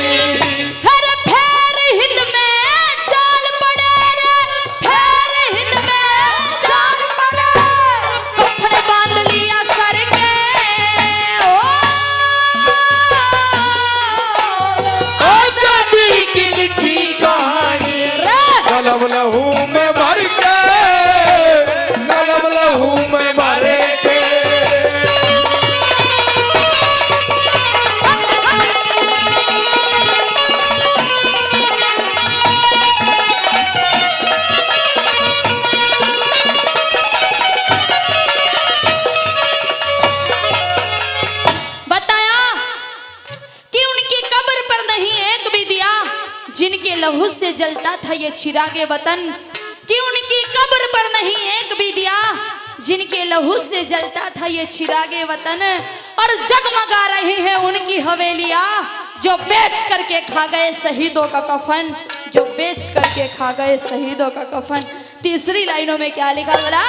कलम लहू में भर के, कलम लहू में भर के। बताया कि उनकी कब्र पर नहीं एक भी दिया जिनके लहू से जलता था ये चिरागे वतन, कि उनकी कब्र पर नहीं एक भी दिया जिनके लहू से जलता था ये चिरागे वतन। और जगमगा रही है उनकी हवेलियां जो बेच करके खा गए शहीदों का कफन, जो बेच करके खा गए शहीदों का कफन। तीसरी लाइनों में क्या लिखा बोला?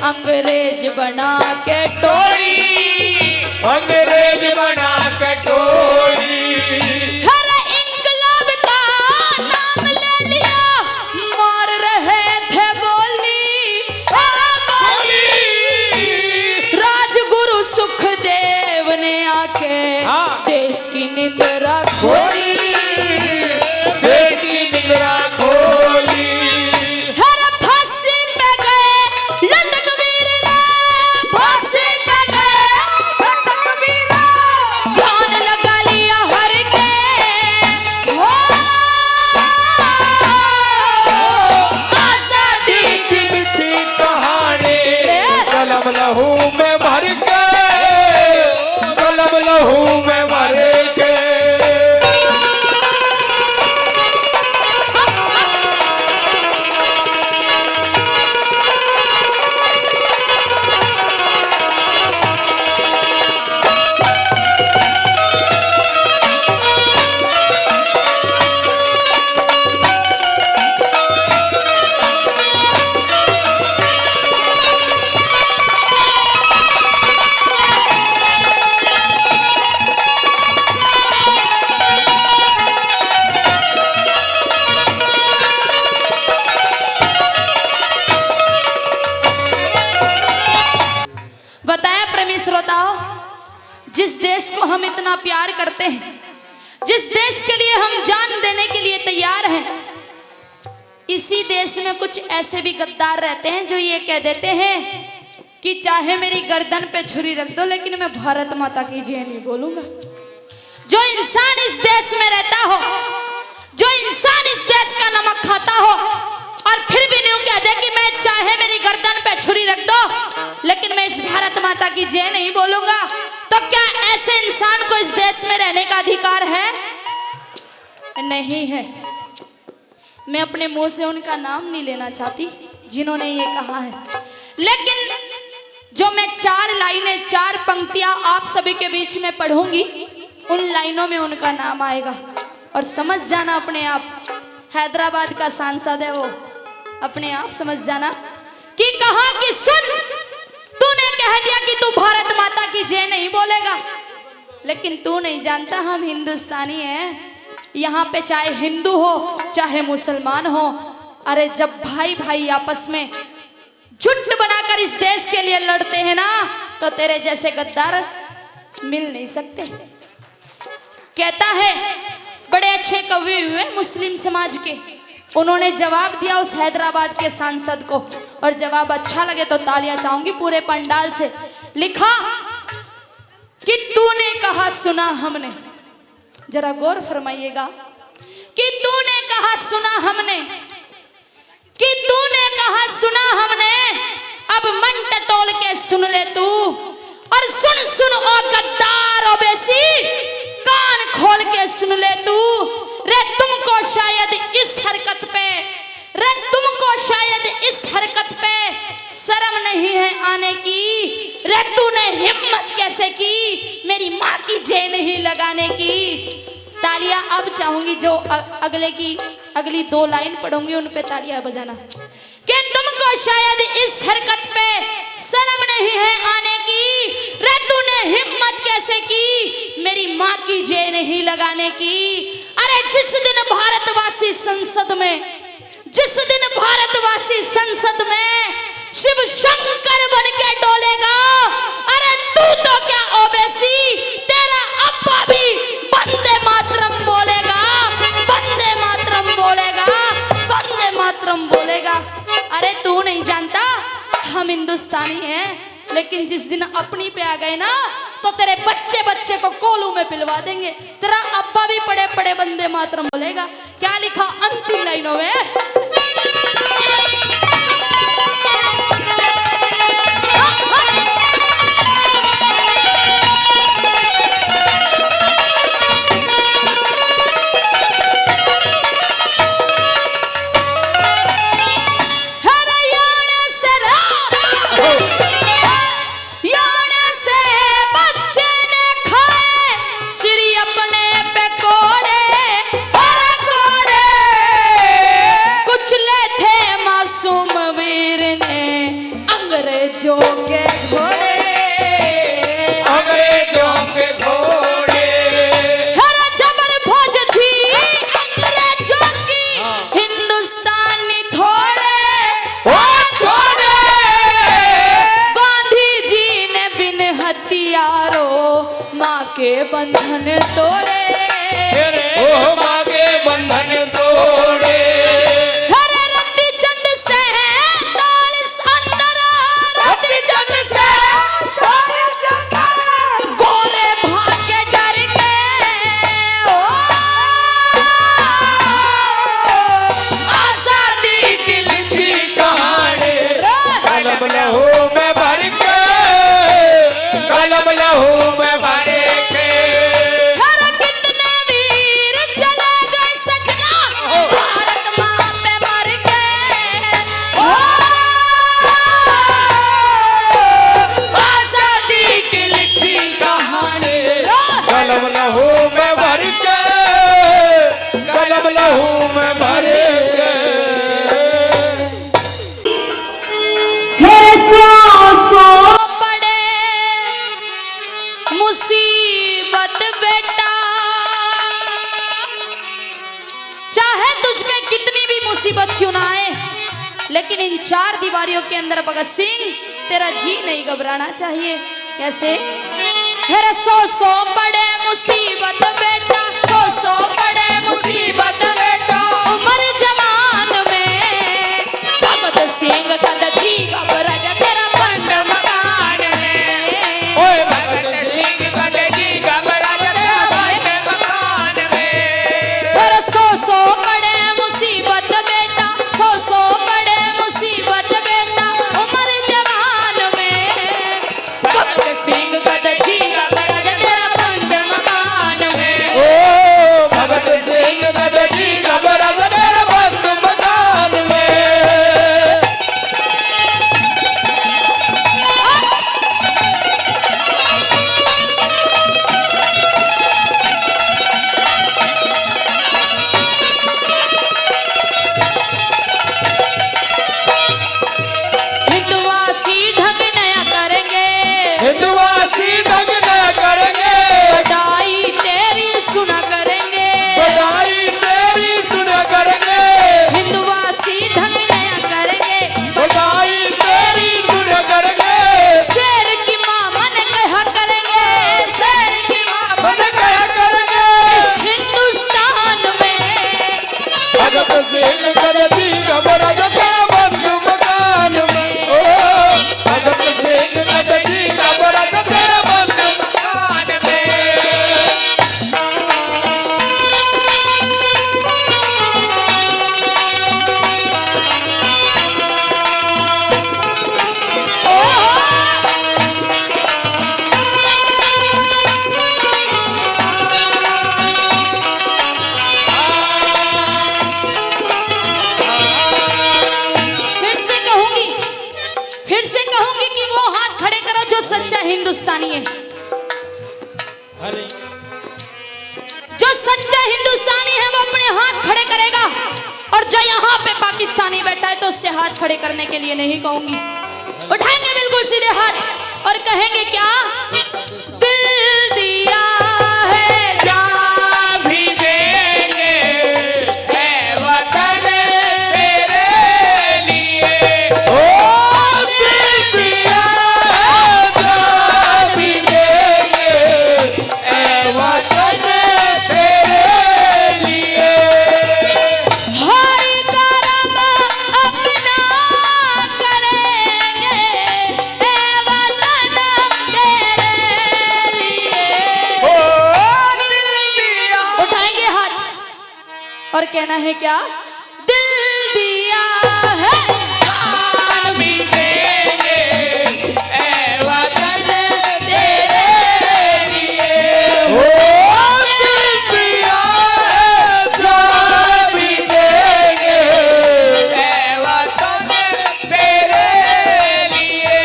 अंग्रेज बना के टोली, अंग्रेज बना के टोली। हर इंकलाब का नाम ले लिया, मार रहे थे बोली, बोली। राजगुरु सुखदेव ने आके देश की निंद्रा खोली, देश की निंद्रा खोली। कलम लहू में भर के, कलम लहू में भर के। प्रेमी श्रोताओं, जिस देश को हम इतना प्यार करते हैं, जिस देश के लिए हम जान देने के लिए तैयार हैं, इसी देश में कुछ ऐसे भी गद्दार रहते हैं जो ये कह देते हैं कि चाहे मेरी गर्दन पे छुरी रख दो लेकिन मैं भारत माता की जय नहीं बोलूंगा। जो इंसान इस देश में रहता हो, जो इंसान इस देश का नमक खाता हो और फिर भी न्यू कह दे कि मैं चाहे मेरी गर्दन पे छुरी रख दो लेकिन मैं इस भारत माता की जय नहीं बोलूंगा, तो क्या ऐसे इंसान को इस देश में रहने का अधिकार है? नहीं है। मैं अपने मुंह से उनका नाम नहीं लेना चाहती जिन्होंने ये कहा है, लेकिन जो मैं 4 लाइनें 4 पंक्तियां आप सभी के बीच में पढ़ूंगी, उन लाइनों में उनका नाम आएगा और समझ जाना अपने आप। हैदराबाद का सांसद है वो, अपने आप समझ जाना कि कहा कि सुन, तूने कह दिया कि तू भारत माता की जय नहीं बोलेगा, लेकिन तू नहीं जानता हम हिंदुस्तानी हैं। यहाँ पे चाहे हिंदू हो चाहे मुसलमान हो, अरे जब भाई भाई आपस में जुट बनाकर इस देश के लिए लड़ते हैं ना, तो तेरे जैसे गद्दार मिल नहीं सकते। कहता है, बड़े अच्छे कवि हुए मुस्लिम समाज के, उन्होंने जवाब दिया उस हैदराबाद के सांसद को, और जवाब अच्छा लगे तो तालियां चाहूंगी पूरे पंडाल से। लिखा कि तूने कहा सुना हमने, जरा गौर फरमाइएगा कि तूने कहा सुना हमने, कि तूने कहा सुना हमने, अब मन टटोल के सुन ले तू, और सुन सुन ओ गद्दार ओ बेसी, कान खोल के सुन ले तू। रे तुमको शायद इस हरकत पे, रे तुमको शायद इस हरकत पे शर्म नहीं है आने की, रे तूने हिम्मत कैसे की मेरी माँ की जय नहीं लगाने की। तालियां अब चाहूंगी जो अगली 2 लाइन पढ़ूंगी उन पे तालियां बजाना। कि तुमको शायद इस हरकत पे शर्म नहीं है आने की, रे तूने हिम्मत कैसे की मेरी माँ की जय नहीं लगाने की। अरे जिस दिन भारतवासी संसद में, जिस दिन भारतवासी संसद में शिव शंकर बन के डोलेगा, अरे तू तो क्या ओबीसी, तेरा अब्बा भी वंदे मातरम बोलेगा, वंदे मातरम बोलेगा, वंदे मातरम बोलेगा। अरे तू नहीं जानता हम हिंदुस्तानी हैं, लेकिन जिस दिन अपनी पे आ गए ना तो तेरे बच्चे बच्चे को कोलू में पिलवा देंगे, तेरा अब्बा भी पड़े पड़े वंदे मातरम बोलेगा। क्या लिखा अंतिम लाइनों में? के बंधन तोड़े, ओ माँ के बंधन तोड़े, हरे रत्ती चंद से ताल अंदर, रत्ती चंद से गोरे भागे डर के, ओ आजादी की लिखी कहानी, कलम लहू में भर के, कलम लहू में भर के। कितने वीर चले गए सजना भारत माँ पे मर के, ओ आजादी की लिखी कहानी, कलम लहू में भर के, कलम लहू में भर के। पड़े मुसीबत बेटा, चाहे तुझ पे कितनी भी मुसीबत क्यों ना आए, लेकिन इन 4 दीवारियों के अंदर भगत सिंह तेरा जी नहीं घबराना चाहिए। कैसे? हेरे सौ बड़े मुसीबत बेटा, सौ बड़े मुसीबत बेटा, उम्र जवान में भगत सिंह का दजी घबराजा तेरा बंद मकान में। ओए भगत सिंह का दजी घबराजा तेरा बंद मकान में। हेरे सौ बड़े मुसीबत बेटा, सौ बड़े मुसीबत बेटा, उम्र जवान में भगत सिंह का दजी घबराजा तेरा बंद मकान में। ओ भगत सिंह का दजी घबराजा तेरा बंद मकान में। हिंदवासी ढंग नया करेंगे, हिंदवासी ढंग न करेंगे, बधाई तेरी सुना करेंगे, बधाई तेरी सुना करेंगे, हिंदवासी ढंग नया करेंगे, बधाई तेरी सुना करेंगे। शेर की माँ मन कहा करेंगे, शेर की माँ मन क्या करेंगे? इस हिंदुस्तान में भगत सिंह का दजी घबराजा तेरा बंद मकान में। ओ भगत सिंह का दजी घबराजा तेरा बंद मकान में। फिर से कहूंगी कि वो हाथ खड़े करो जो सच्चा हिंदुस्तानी है। जो सच्चा हिंदुस्तानी है वो अपने हाथ खड़े करेगा, और जो यहाँ पे पाकिस्तानी बैठा है तो उससे हाथ खड़े करने के लिए नहीं कहूंगी। उठाएंगे बिल्कुल सीधे हाथ और कहेंगे क्या? दिल दिया है जान भी देंगे ऐ वतन तेरे लिए। ओ दिल दिया है जान भी देंगे ऐ वतन तेरे लिए। हर करम अपना करेंगे ए वतन तेरे लिए। ओ दिल दिया उठाएंगे हाथ और कहना है क्या? दिल दिया है जान भी देंगे ऐ वतन तेरे लिए। ओ दिल दिया है जान भी देंगे ऐ वतन तेरे लिए।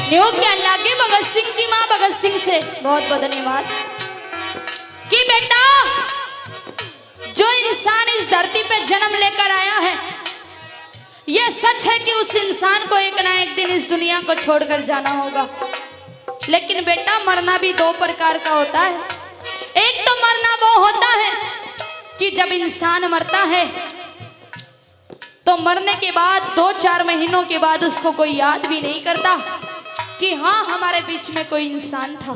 न्यू क्या लागे भगत सिंह की माँ भगत सिंह से बहुत बहुत धन्यवाद कि बेटा जो इंसान इस धरती पे जन्म लेकर आया है, यह सच है कि उस इंसान को एक ना एक दिन इस दुनिया को छोड़कर जाना होगा। लेकिन बेटा मरना भी दो प्रकार का होता है। एक तो मरना वो होता है कि जब इंसान मरता है तो मरने के बाद 2-4 महीनों के बाद उसको कोई याद भी नहीं करता कि हाँ हमारे बीच में कोई इंसान था।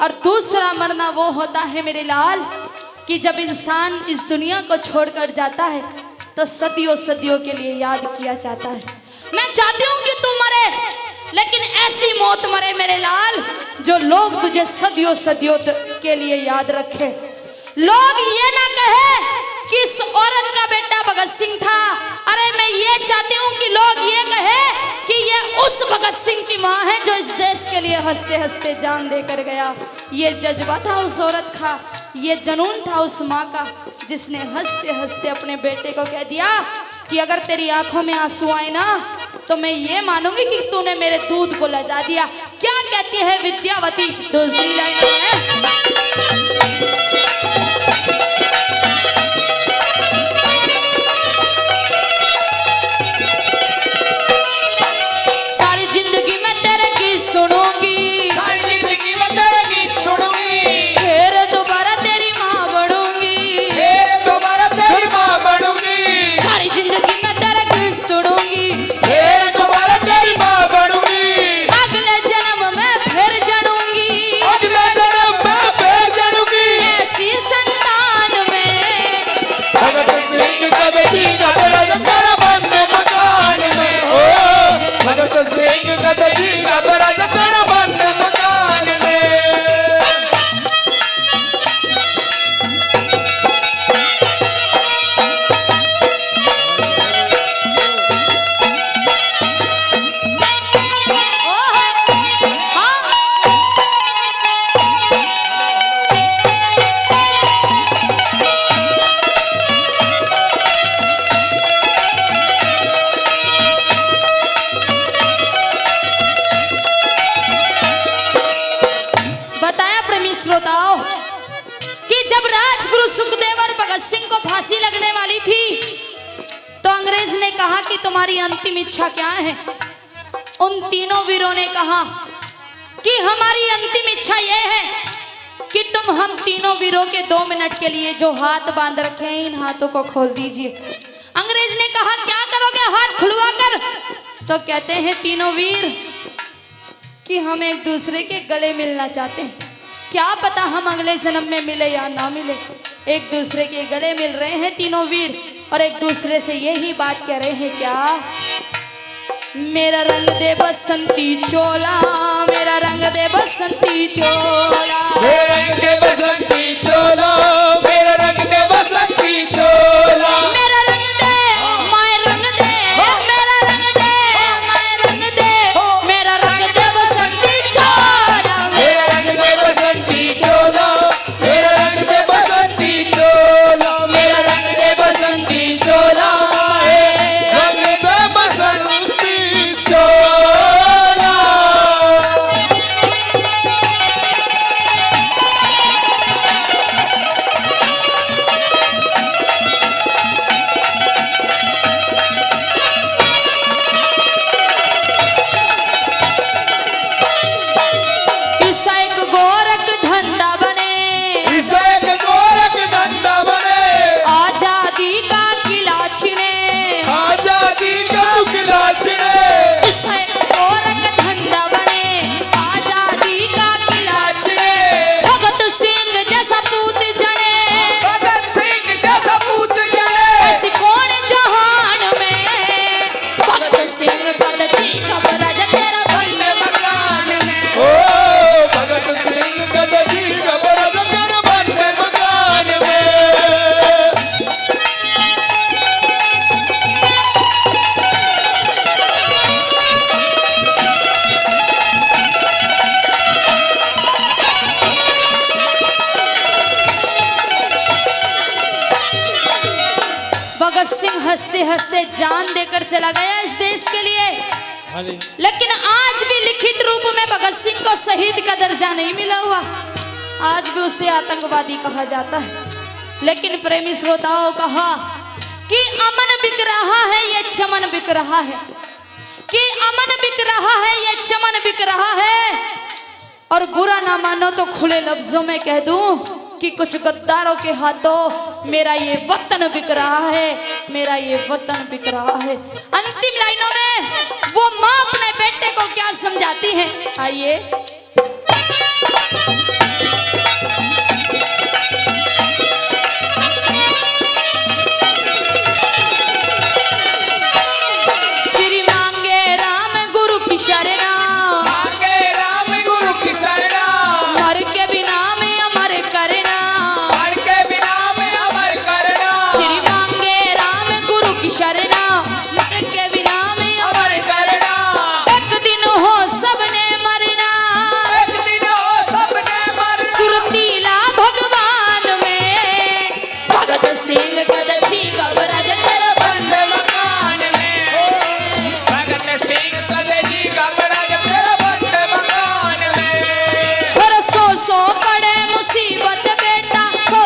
और दूसरा मरना वो होता है मेरे लाल कि जब इंसान इस दुनिया को छोड़कर जाता है तो सदियों सदियों के लिए याद किया जाता है। मैं चाहती हूँ कि तू मरे, लेकिन ऐसी मौत मरे मेरे लाल जो लोग तुझे सदियों सदियों के लिए याद रखे। लोग ये ना कहे कि इस औरत का बेटा भगत सिंह था। अरे मैं ये चाहती हूँ कि लोग ये कहे कि ये उस भगत सिंह की माँ है जो इस देश के लिए हंसते हंसते जान देकर गया। ये जज्बा था उस औरत का, ये जुनून था उस माँ का जिसने हंसते हंसते अपने बेटे को कह दिया कि अगर तेरी आंखों में आंसू आए ना तो मैं ये मानूंगी कि तूने मेरे दूध को लजा दिया। क्या कहती है विद्यावती दूसरी लाइन में? सारी जिंदगी में सुखदेव और भगत सिंह को फांसी लगने वाली थी तो अंग्रेज ने कहा कि तुम्हारी अंतिम इच्छा क्या है। उन तीनों वीरों ने कहा कि हमारी अंतिम इच्छा यह है कि तुम हम तीनों वीरों के 2 मिनट के लिए जो हाथ बांध रखे हैं इन हाथों को खोल दीजिए। अंग्रेज ने कहा क्या करोगे हाथ खुलवा कर? तो कहते हैं तीनों वीर कि हम एक दूसरे के गले मिलना चाहते हैं, क्या पता हम अगले जन्म में मिले या ना मिले। एक दूसरे के गले मिल रहे हैं तीनों वीर और एक दूसरे से यही बात कह रहे हैं, क्या मेरा रंग दे बसंती चोला, मेरा रंग दे बसंती चोला, मेरा रंग दे बसंती चोला, मेरा रंग दे बसंती चोला, मेरा रंग दे माय रंग दे, मेरा रंग दे माय रंग दे, मेरा रंग दे बसंती चोला, मेरा रंग दे बसंती चोला, मेरा रंग दे बसंती चोला, मेरा रंग दे बसंती चोला, रंग दे बसंती चोला। ईसा एक गोरख धंधा बने, इसे एक गोरख धंधा बने, आजादी का किला छिने, आजादी का किला छिड़े, ईसा एक गोरख धंधा बने, आजादी का किला छिने, भगत सिंह जैसा पूत जड़े, भगत सिंह जैसा पूत जड़े, ऐसी कौन जहान में, भगत सिंह कद जी खबर आज तेरा बंद मकान में। ओ भगत सिंह कदजी कबर कर बंद मकान में। भगत सिंह हंसते हंसते जान देकर चला गया इस देश के लिए, लेकिन आज भी लिखित रूप में भगत सिंह को शहीद का दर्जा नहीं मिला हुआ, आज भी उसे आतंकवादी कहा जाता है। लेकिन प्रेमी श्रोताओं कहा कि अमन बिक रहा है ये चमन बिक रहा है, कि अमन बिक रहा है ये चमन बिक रहा है, और बुरा ना मानो तो खुले लफ्जों में कह दूं कि कुछ गद्दारों के हाथों मेरा ये वतन बिक रहा है, मेरा ये वतन बिक रहा है। अंतिम लाइनों में वो माँ अपने बेटे को क्या समझाती है, आइए। श्री मांगे राम गुरु की शरणा, आगे राम गुरु की शरणा, मर के बिना में अमर करना, हर के बिना में अमर करना, श्री मांगे राम गुरु की शरणा, मर के बिना में अमर करना, एक दिन हो सबने मरना, एक दिन हो सबने मरना, सुरतीला भगवान में, भगत सिंह कदजी कबरज तेरा बंद मकान में, भगत सिंह कदजी कबरज तेरा बंद मकान में। पर सो पड़े मुसीबत बेटा,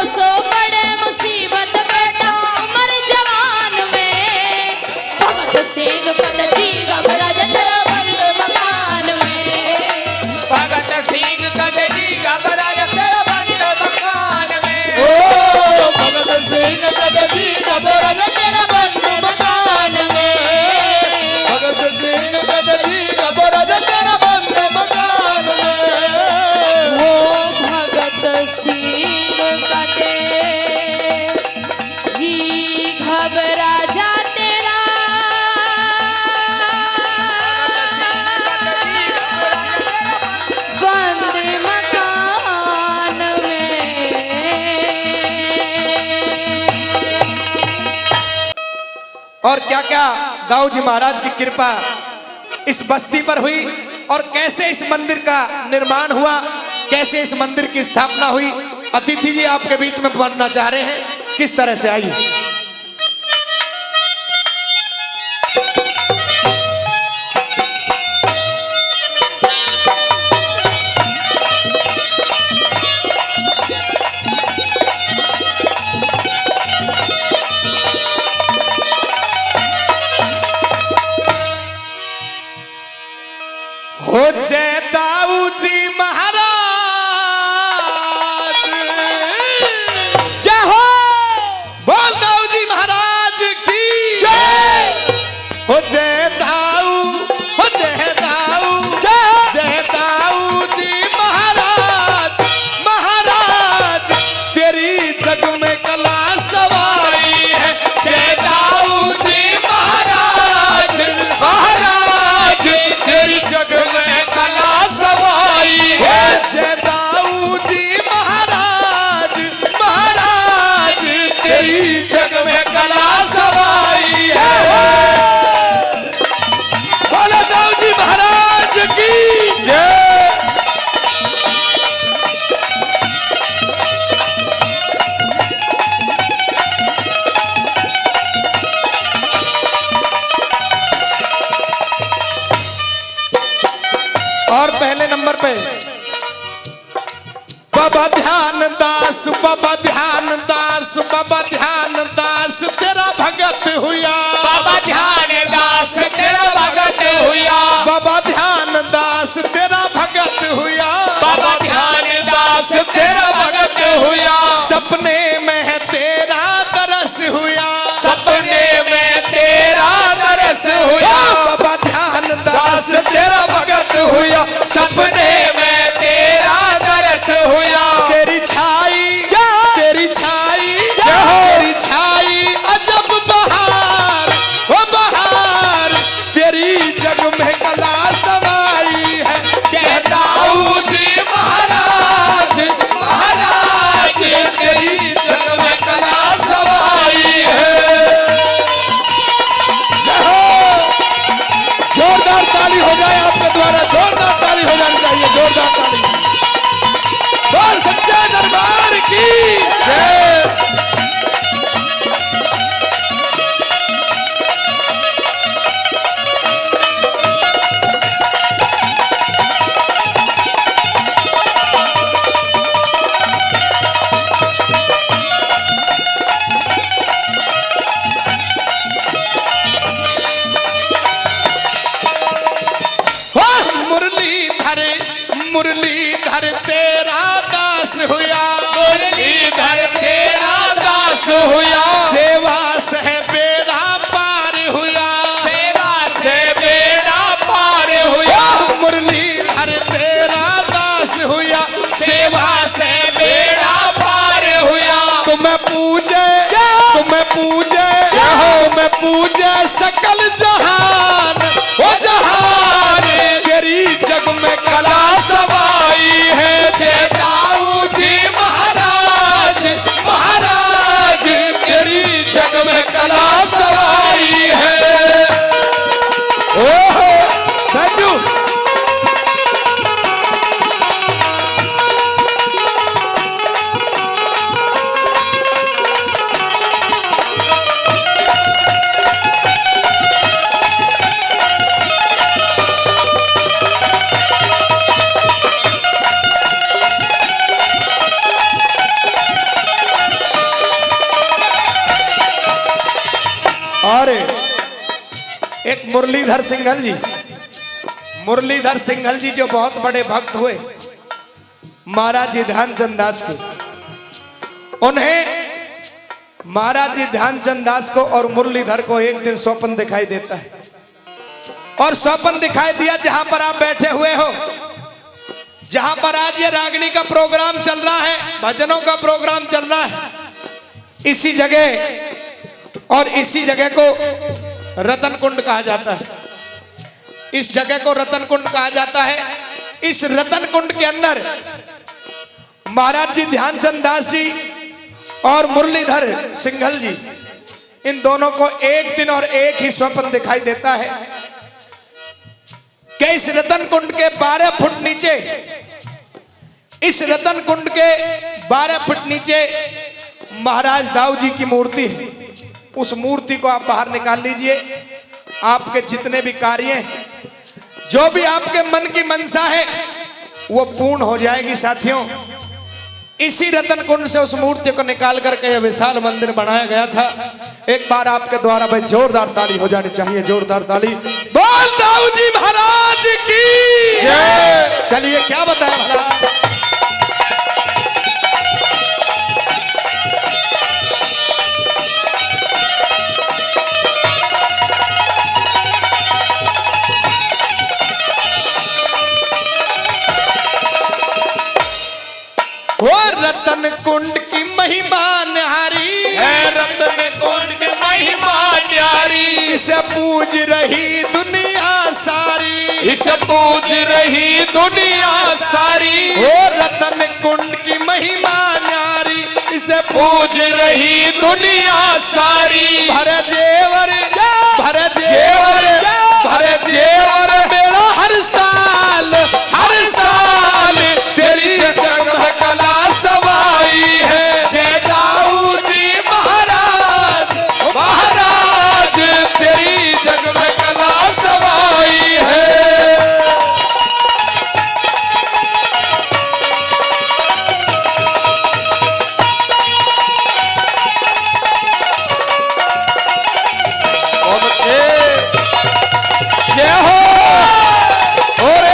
सो पड़े मुसीबत बेटा, उमर जवान में, भगत सिंह कदजी कबरज तेरा बंद मकान में। भगत सिंह कदजी कबरज तेरा बंद मकान में। ओ भगत सिंह कदजी कबरज तेरा बंद मकान में, भगत सिंह कदजी कबरज तेरा बंद मकान में। वो भगत सिंह कदे जी घबरा जा तेरा, बंद मकान में। और क्या क्या दाऊ जी महाराज की कृपा इस बस्ती पर हुई और कैसे इस मंदिर का निर्माण हुआ, कैसे इस मंदिर की स्थापना हुई, अतिथि जी आपके बीच में बनना चाह रहे हैं, किस तरह से आई। हो जय दाऊ जी महाराज, जय हो। बोल दाऊ जी महाराज की जय हो जय दाऊ, हो जय दाऊ, जय दाऊ जी महाराज, महाराज तेरी जग में कला सवारी है। जय दाऊ जी महाराज, महाराज तेरी जग में कला सवारी है। जय दाऊ जी महाराज, महाराज तेरी जग में कला सवारी है। बोलो दाऊ जी महाराज की जय। और पहले नंबर पे बाबा ध्यान दास, बाबा ध्यान दास, बाबा ध्यान दास तेरा भगत हुआ, बाबा ध्यान दास तेरा भगत हुआ, बाबा ध्यान दास तेरा भगत हुआ, बाबा ध्यान दास तेरा भगत हुआ। सपने में तेरा तरस हुआ, सपने में तेरा तरस हुआ, बाबा ध्यान दास दास तेरा भगत हुआ। सपने में तेरा तरस हुआ। तेरी छाई, तेरी छाई, तेरी छाई अजब बहार, ओ बहार तेरी जग में कला समाई है। जय दाऊ जी महाराज, महाराज तेरी जग में कला सवाई है। जोरदार ताली हो जाए आपके द्वारा, जोरदार ताली हो जानी चाहिए, जोरदार ताली। बोल सच्चे दरबार की जय। मुरलीधर, मुरलीधर तेरा दास हुआ, मुरलीधर तेरा दास हुआ। सेवा से बेड़ा पार हुआ, सेवा से बेड़ा पार हुआ। मुरलीधर तेरा दास हुआ, सेवा से बेड़ा पार हुआ। तुम्हें पूजे, तुम्हें पूजे, तुम्हें पूजे सकल जहान, ओ जहान तेरी जग में कला सवाई है। जय दाऊ जी महाराज, महाराज तेरी जग में कला सवाई है। ओहो थैंक यू। और एक मुरलीधर सिंघल जी, मुरलीधर सिंघल जी जो बहुत बड़े भक्त हुए महाराज जी ध्यानचंद दास के, उन्हें महाराज जी ध्यानचंद दास को और मुरलीधर को एक दिन स्वप्न दिखाई देता है, और स्वप्न दिखाई दिया जहां पर आप बैठे हुए हो, जहां पर आज ये रागनी का प्रोग्राम चल रहा है, भजनों का प्रोग्राम चल रहा है, इसी जगह, और इसी जगह को रतन कुंड कहा जाता है। इस जगह को रतन कुंड कहा जाता है। इस रतन कुंड के अंदर महाराज जी ध्यानचंद दास जी और मुरलीधर सिंघल जी, इन दोनों को एक दिन और एक ही स्वप्न दिखाई देता है कि इस रतन कुंड के 12 फुट नीचे, इस रतन कुंड के 12 फुट नीचे महाराज दाऊ जी की मूर्ति है। उस मूर्ति को आप बाहर निकाल लीजिए। आपके जितने भी कार्य हैं, जो भी आपके मन की मनसा है, वो पूर्ण हो जाएगी साथियों। इसी रतन कुंड से उस मूर्ति को निकाल करके यह विशाल मंदिर बनाया गया था। एक बार आपके द्वारा भाई जोरदार ताली हो जानी चाहिए, जोरदार ताली। बोल दाऊ जी महाराज की जय। चलिए क्या बताया महाराज। वो रतन कुंड की महिमा न्यारी है, रतन कुंड की महिमा न्यारी, इसे पूज रही दुनिया सारी, इसे पूज रही दुनिया सारी। वो रतन कुंड की महिमा न्यारी, इसे पूज रही दुनिया सारी। भर जेवर भर जेवर भर जेवर मेरा हर साल तेरी जग में कला सवाई है। जय दाऊ जी महाराज, महाराज तेरी जग में कला सवाई है। ओम जय हो। ओरे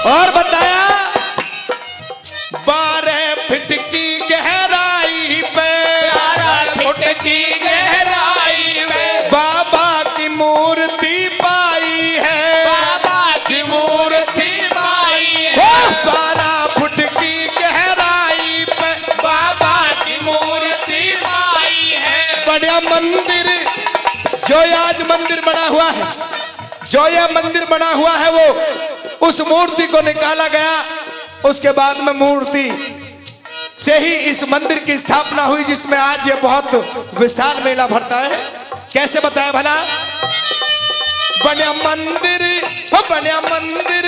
और बताया 12 फीट की गहराई पे, 12 फुट की गहराई में बाबा की मूर्ति पाई है। बाबा की मूर्ति पाई ओ है। 12 फुट की गहराई पे बाबा की मूर्ति पाई है। बड़ा मंदिर जो ये आज मंदिर बना हुआ है, जो ये मंदिर बना हुआ है, वो उस मूर्ति को निकाला गया। उसके बाद में मूर्ति से ही इस मंदिर की स्थापना हुई, जिसमें आज ये बहुत विशाल मेला भरता है। कैसे बताया भला। बना मंदिर बना मंदिर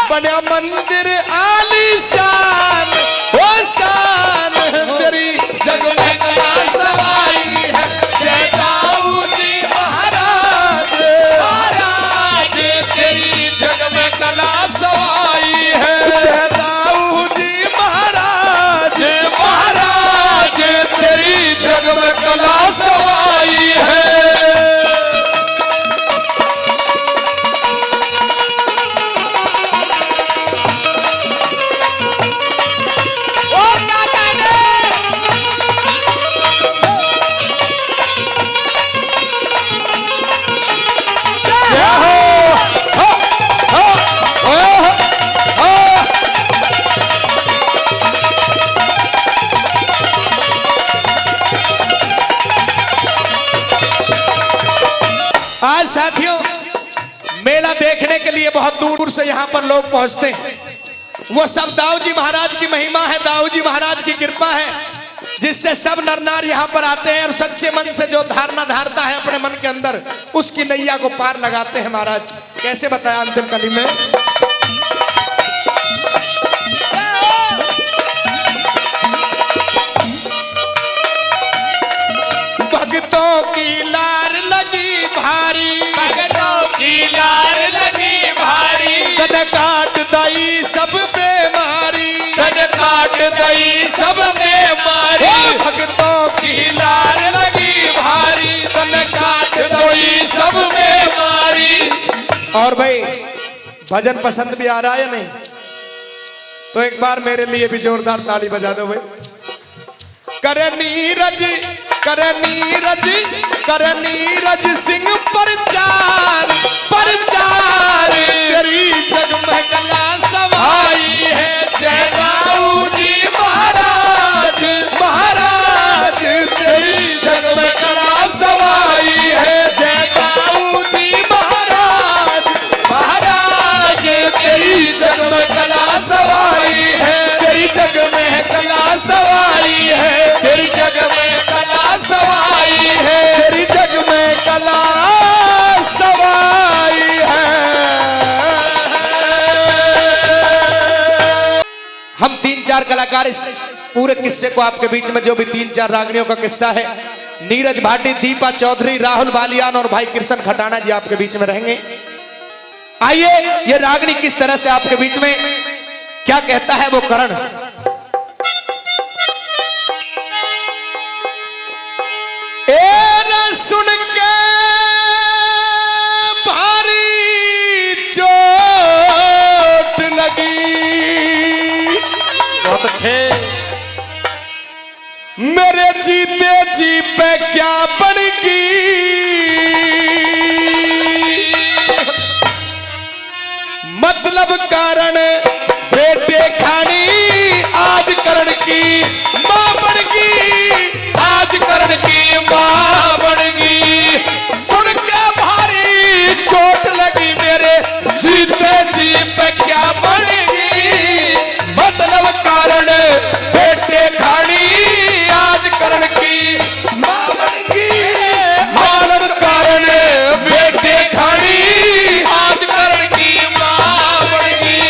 बना मंदिर आलीशान, ओ शान तेरी जग में कला सवाई है। जय दाऊ जी महाराज, महाराज तेरी जग में कला सवाई है। जय दाऊ जी महाराज, महाराज तेरी जग में कला सवाई है। आज साथियों मेला देखने के लिए बहुत दूर से यहाँ पर लोग पहुंचते हैं। वो सब दाऊ जी महाराज की महिमा है, दाऊ जी महाराज की कृपा है, जिससे सब नर नार यहाँ पर आते हैं और सच्चे मन से जो धारणा धारता है अपने मन के अंदर, उसकी नैया को पार लगाते हैं। महाराज कैसे बताया अंतिम कली में। भक्तों की लार लगी भारी, भक्तों की लार लगी भारी, तन काट दई सब बेमारी, तन काट दई सब बेमारी। ओ भक्तों की लार लगी भारी, तन काट दई सब बेमारी। और भाई भजन पसंद भी आ रहा है या नहीं, तो एक बार मेरे लिए भी जोरदार ताली बजा दो भाई। कर नीरज कर नीरज कर नीरज सिंह प्रचार प्रचार, तेरी जग में कला सवाई है। जय दाऊ जी महाराज, महाराज तेरी जग में कला सवाई है। जय दाऊ जी महाराज, महाराज तेरी जग में कला सवाई है। तेरी जग में कला सवाई है। तेरी जग में कला सवाई है। तेरी जग में कला सवाई है। हम 3-4 कलाकार इस पूरे किस्से को आपके बीच में, जो भी 3-4 रागनियों का किस्सा है, नीरज भाटी, दीपा चौधरी, राहुल बालियान और भाई कृष्ण खटाना जी आपके बीच में रहेंगे। आइए ये रागनी किस तरह से आपके बीच में क्या कहता है वो करण? ए न सुन के भारी चोट लगी, बहुत अच्छे। मेरे जीते जी पे क्या बनेगी, मतलब कारण बेटे खानी आज करण की मां बन गई, आज करण की मां बन गई। सुन के भारी चोट लगी मेरे जीते जी पे क्या बनेगी, मतलब कारण बेटे खानी आज करण की मां बन गई, मानव कारण बेटे खानी आज करण की मां बन गई।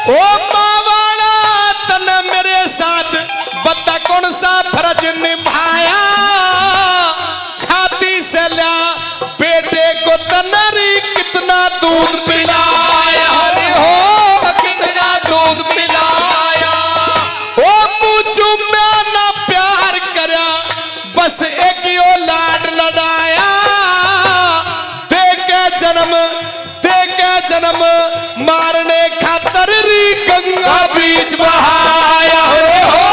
ओ मां वाला तने मेरे साथ बता कौन सा फर्ज निभाया, छाती से लिया बेटे को तनरी कितना दूध पिलाया, अरे हो कितना दूध पिलाया। ओ मुँह चूम्या ना प्यार करया, बस एक यो लाड लड़ाया, दे के जन्म मारने खातर री गंगा बीच बहाया, हो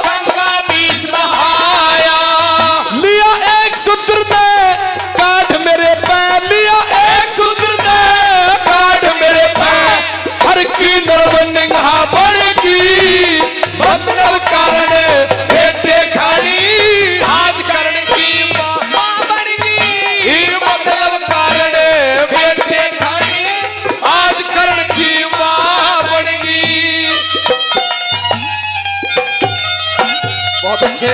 गंगा बीच बहाया। लिया एक सूत्र ने काट मेरे पैर, लिया एक सूत्र ने काट मेरे पैर, हर की नरबंगा बढ़ेगी, मतलब कारण बेटे खानी आज करण की मां बन गई, मतलब कारण बेटे खानी आज करण की मां बन गई। बहुत अच्छे।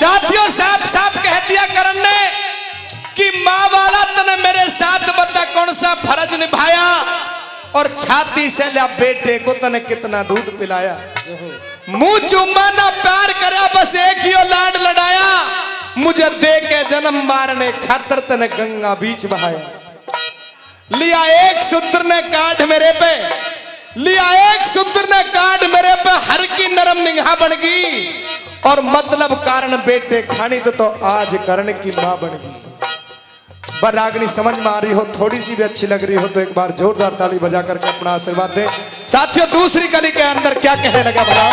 जातियों साफ साफ कह दिया करण ने कि माँ वाला तने मेरे साथ बता कौन सा फर्ज निभाया, और छाती से लिया बेटे को तने कितना दूध पिलाया, मुंह चूमा ना प्यार करा, बस एक ही लाड लड़ाया, मुझे दे के जन्म मारने खातर तने गंगा बीच बहाया, लिया एक सूत्र ने काट मेरे पे, लिया एक सूत्र ने काट मेरे पे, हर की नरम निगाह बन गई, और मतलब कारण बेटे खानी तो आज करण की मां बन गई। रागनी समझ में आ रही हो, थोड़ी सी भी अच्छी लग रही हो तो एक बार जोरदार ताली बजा करके अपना आशीर्वाद दें। साथियों दूसरी कली के अंदर क्या कहने लगा भला?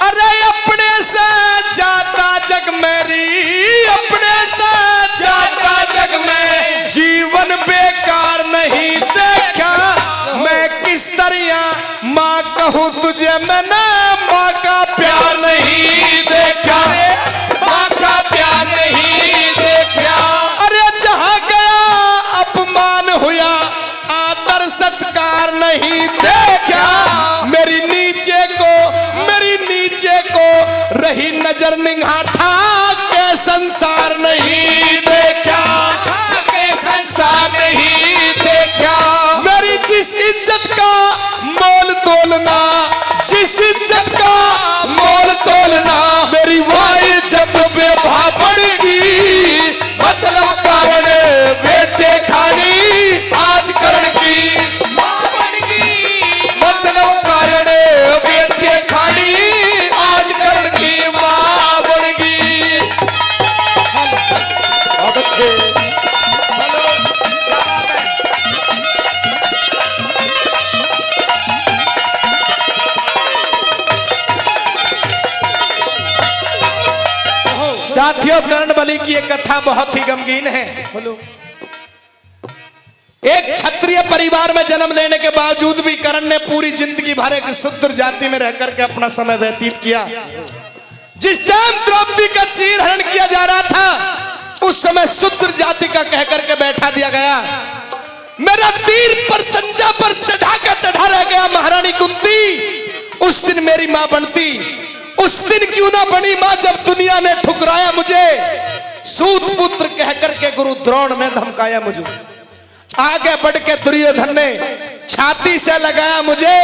अरे अपने से जाता जग मेरी, अपने से जाता जग में जीवन बेकार नहीं देखा, मैं किस तरह माँ कहूँ तुझे, मैंने माँ का प्यार नहीं देखा, मां का प्यार नहीं देखा। अरे जहाँ गया अपमान हुआ, आदर सत्कार नहीं देखा, मेरी नीचे को रही नजर निगाह के संसार नहीं देखा, के संसार नहीं देखा। मेरी जिस इज्जत का मोल तोलना, जिस इज्जत का मोल तोलना, मेरी वह इज्जत बेवफा पड़ेगी, मतलब कारण बेटे खानी आज करण की मां बन गई, मतलब कारण बेटे खानी आज करण की मां बन गई। बहुत अच्छे। हेलो। साथियों, कर्ण बलि की एक कथा बहुत ही गमगीन है। एक क्षत्रिय परिवार में जन्म लेने के बावजूद भी कर्ण ने पूरी जिंदगी भर एक शूद्र जाति में रह करके अपना समय व्यतीत किया। जिस टाइम द्रौपदी का चीरहरण किया जा रहा था, उस समय शूद्र जाति का कह करके बैठा दिया गया। मेरा तीर पर तंजा पर चढ़ा रह गया महारानी कुंती। उस दिन मेरी मां बनती, उस दिन क्यों ना बनी मां जब दुनिया ने ठुकराया मुझे। सूत पुत्र कह करके गुरु द्रोण ने धमकाया मुझे। आगे बढ़ के दुर्योधन ने छाती से लगाया मुझे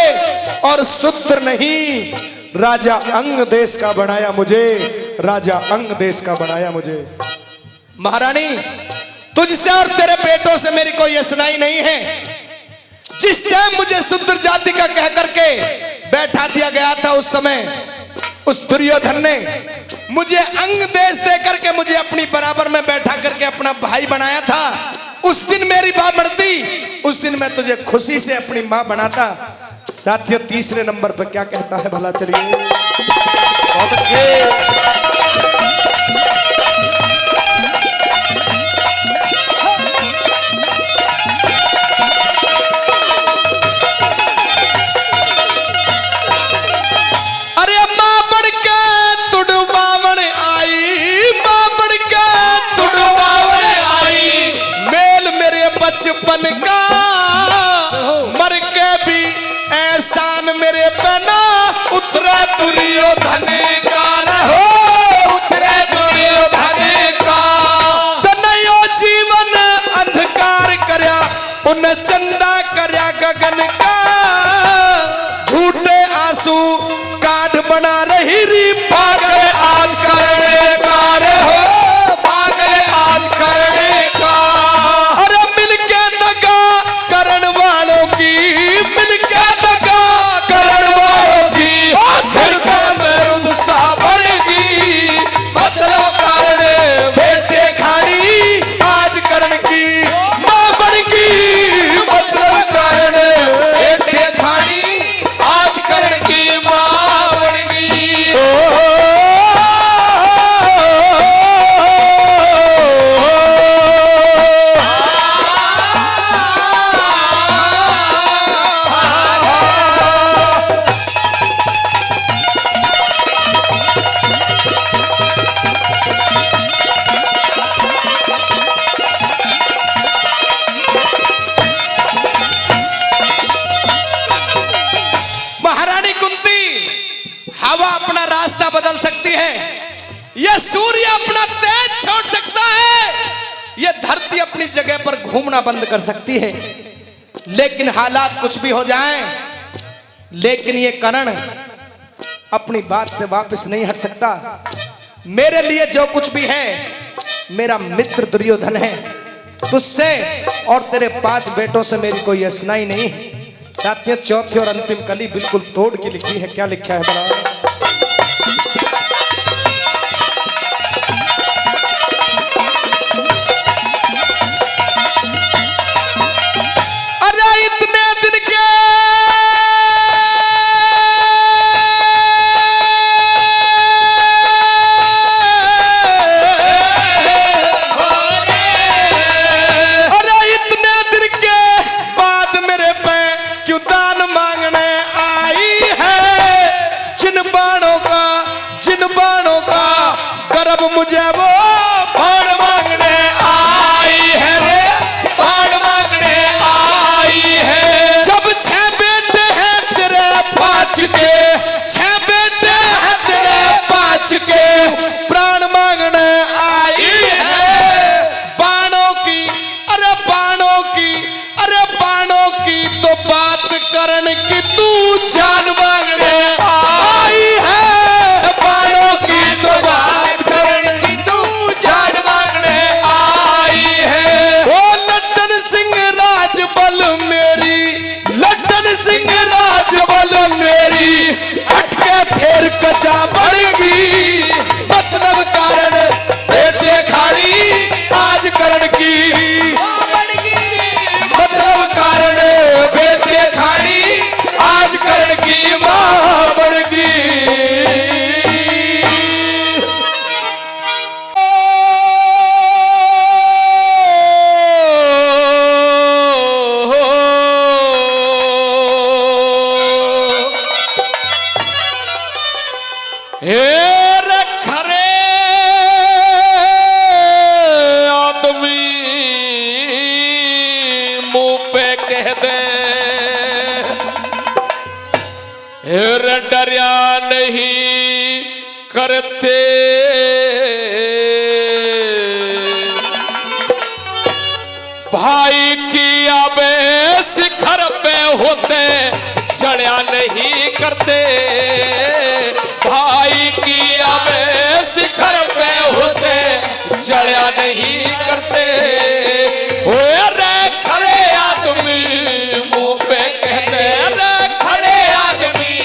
और शूद्र नहीं, राजा अंग देश का बनाया मुझे, राजा अंग देश का बनाया मुझे। महारानी, तुझसे और तेरे बेटों से मेरी कोई असनाई नहीं है। जिस टाइम मुझे शूद्र जाति का कह करके बैठा दिया गया था, उस समय उस दुर्योधन ने मुझे अंग देश दे करके मुझे अपनी बराबर में बैठा करके अपना भाई बनाया था। उस दिन मेरी मां मरती, उस दिन मैं तुझे खुशी से अपनी मां बनाता। साथियों, तीसरे नंबर पर क्या कहता है भला, चलिए। बहुत अच्छे। बचपन का मर के भी एहसान मेरे बना, उतरे दुर्योधन का रहो, उतरे दुर्योधन का। तनयो जीवन अंधकार करया, उन चंदा करया गगन का। झूठे आंसू काट बना रही री, पागल आज करने का रहो, पागल आज करने का। करण वालों की मिलके दगा, करण वालों की फिर मरुद सावरगी। मतलब कारण बेटे खानी आज करण की मां बनगी, मतलब कारण बेटे खानी आज करण की मां बनगी। हवा अपना रास्ता बदल सकती है, यह सूर्य अपना तेज छोड़ सकता है, यह धरती अपनी जगह पर घूमना बंद कर सकती है, लेकिन हालात कुछ भी हो जाएं, लेकिन ये कर्ण अपनी बात से वापस नहीं हट सकता। मेरे लिए जो कुछ भी है, मेरा मित्र दुर्योधन है। तुझसे और तेरे 5 बेटों से मेरी कोई असनाई नहीं। साथियों, चौथी और अंतिम कली बिल्कुल तोड़ के लिखी है। क्या लिखा है बड़ा? अरे इतने दिन के बाद मेरे पे क्यों दान मांगने आई है? जिन डरिया नहीं करते भाई की आबे शिखर पे होते चढ़िया नहीं करते भाई की आबे शिखर पे होते चढ़िया नहीं करते रे खड़े आदमी मुंह पे कहते रे खड़े आदमी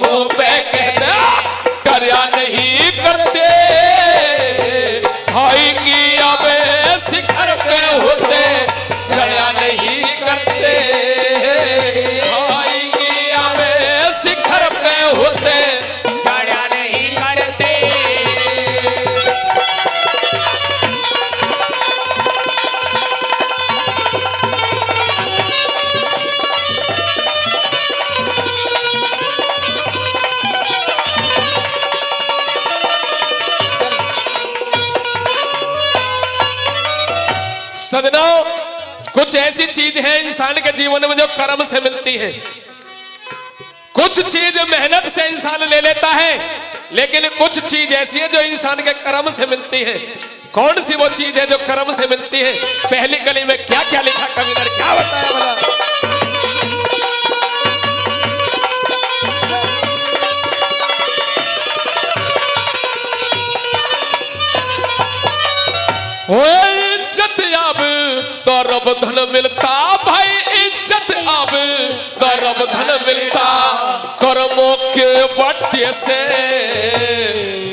मुंह पे कहते डरिया नहीं करते भाई की आबे शिखर पे होते चढ़िया नहीं करते भाई की आबे शिखर पे होते चढ़िया नहीं करते। सजनों, कुछ ऐसी चीज है इंसान के जीवन में जो कर्म से मिलती है। कुछ चीज मेहनत से इंसान ले लेता है, लेकिन कुछ चीज ऐसी है जो इंसान के कर्म से मिलती है। कौन सी वो चीज है जो कर्म से मिलती है? पहली कली में क्या क्या लिखा कवि ने, क्या बताया भला? इज्जत अब दरब धन मिलता भाई, इज्जत अब दरब धन मिलता कर्मों के बट्टे से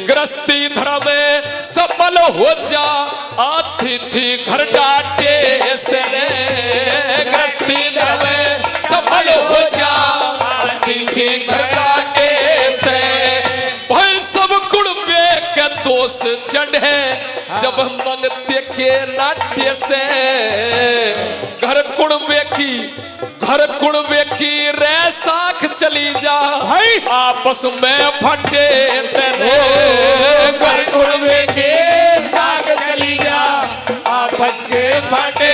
गृहस्थी धर्म में सफल हो जा अतिथि घर डाटे से गृहस्थी धर्म में सफल हो जा अतिथि घर डाटे से भाई सब कुड़बे के दोष चढ़े जब मंगते के नाट्य से घर कुड़बे की रे साख चली जा आपस में फटे तेरे घर कुड़बे के साख चली जा आपस के फटे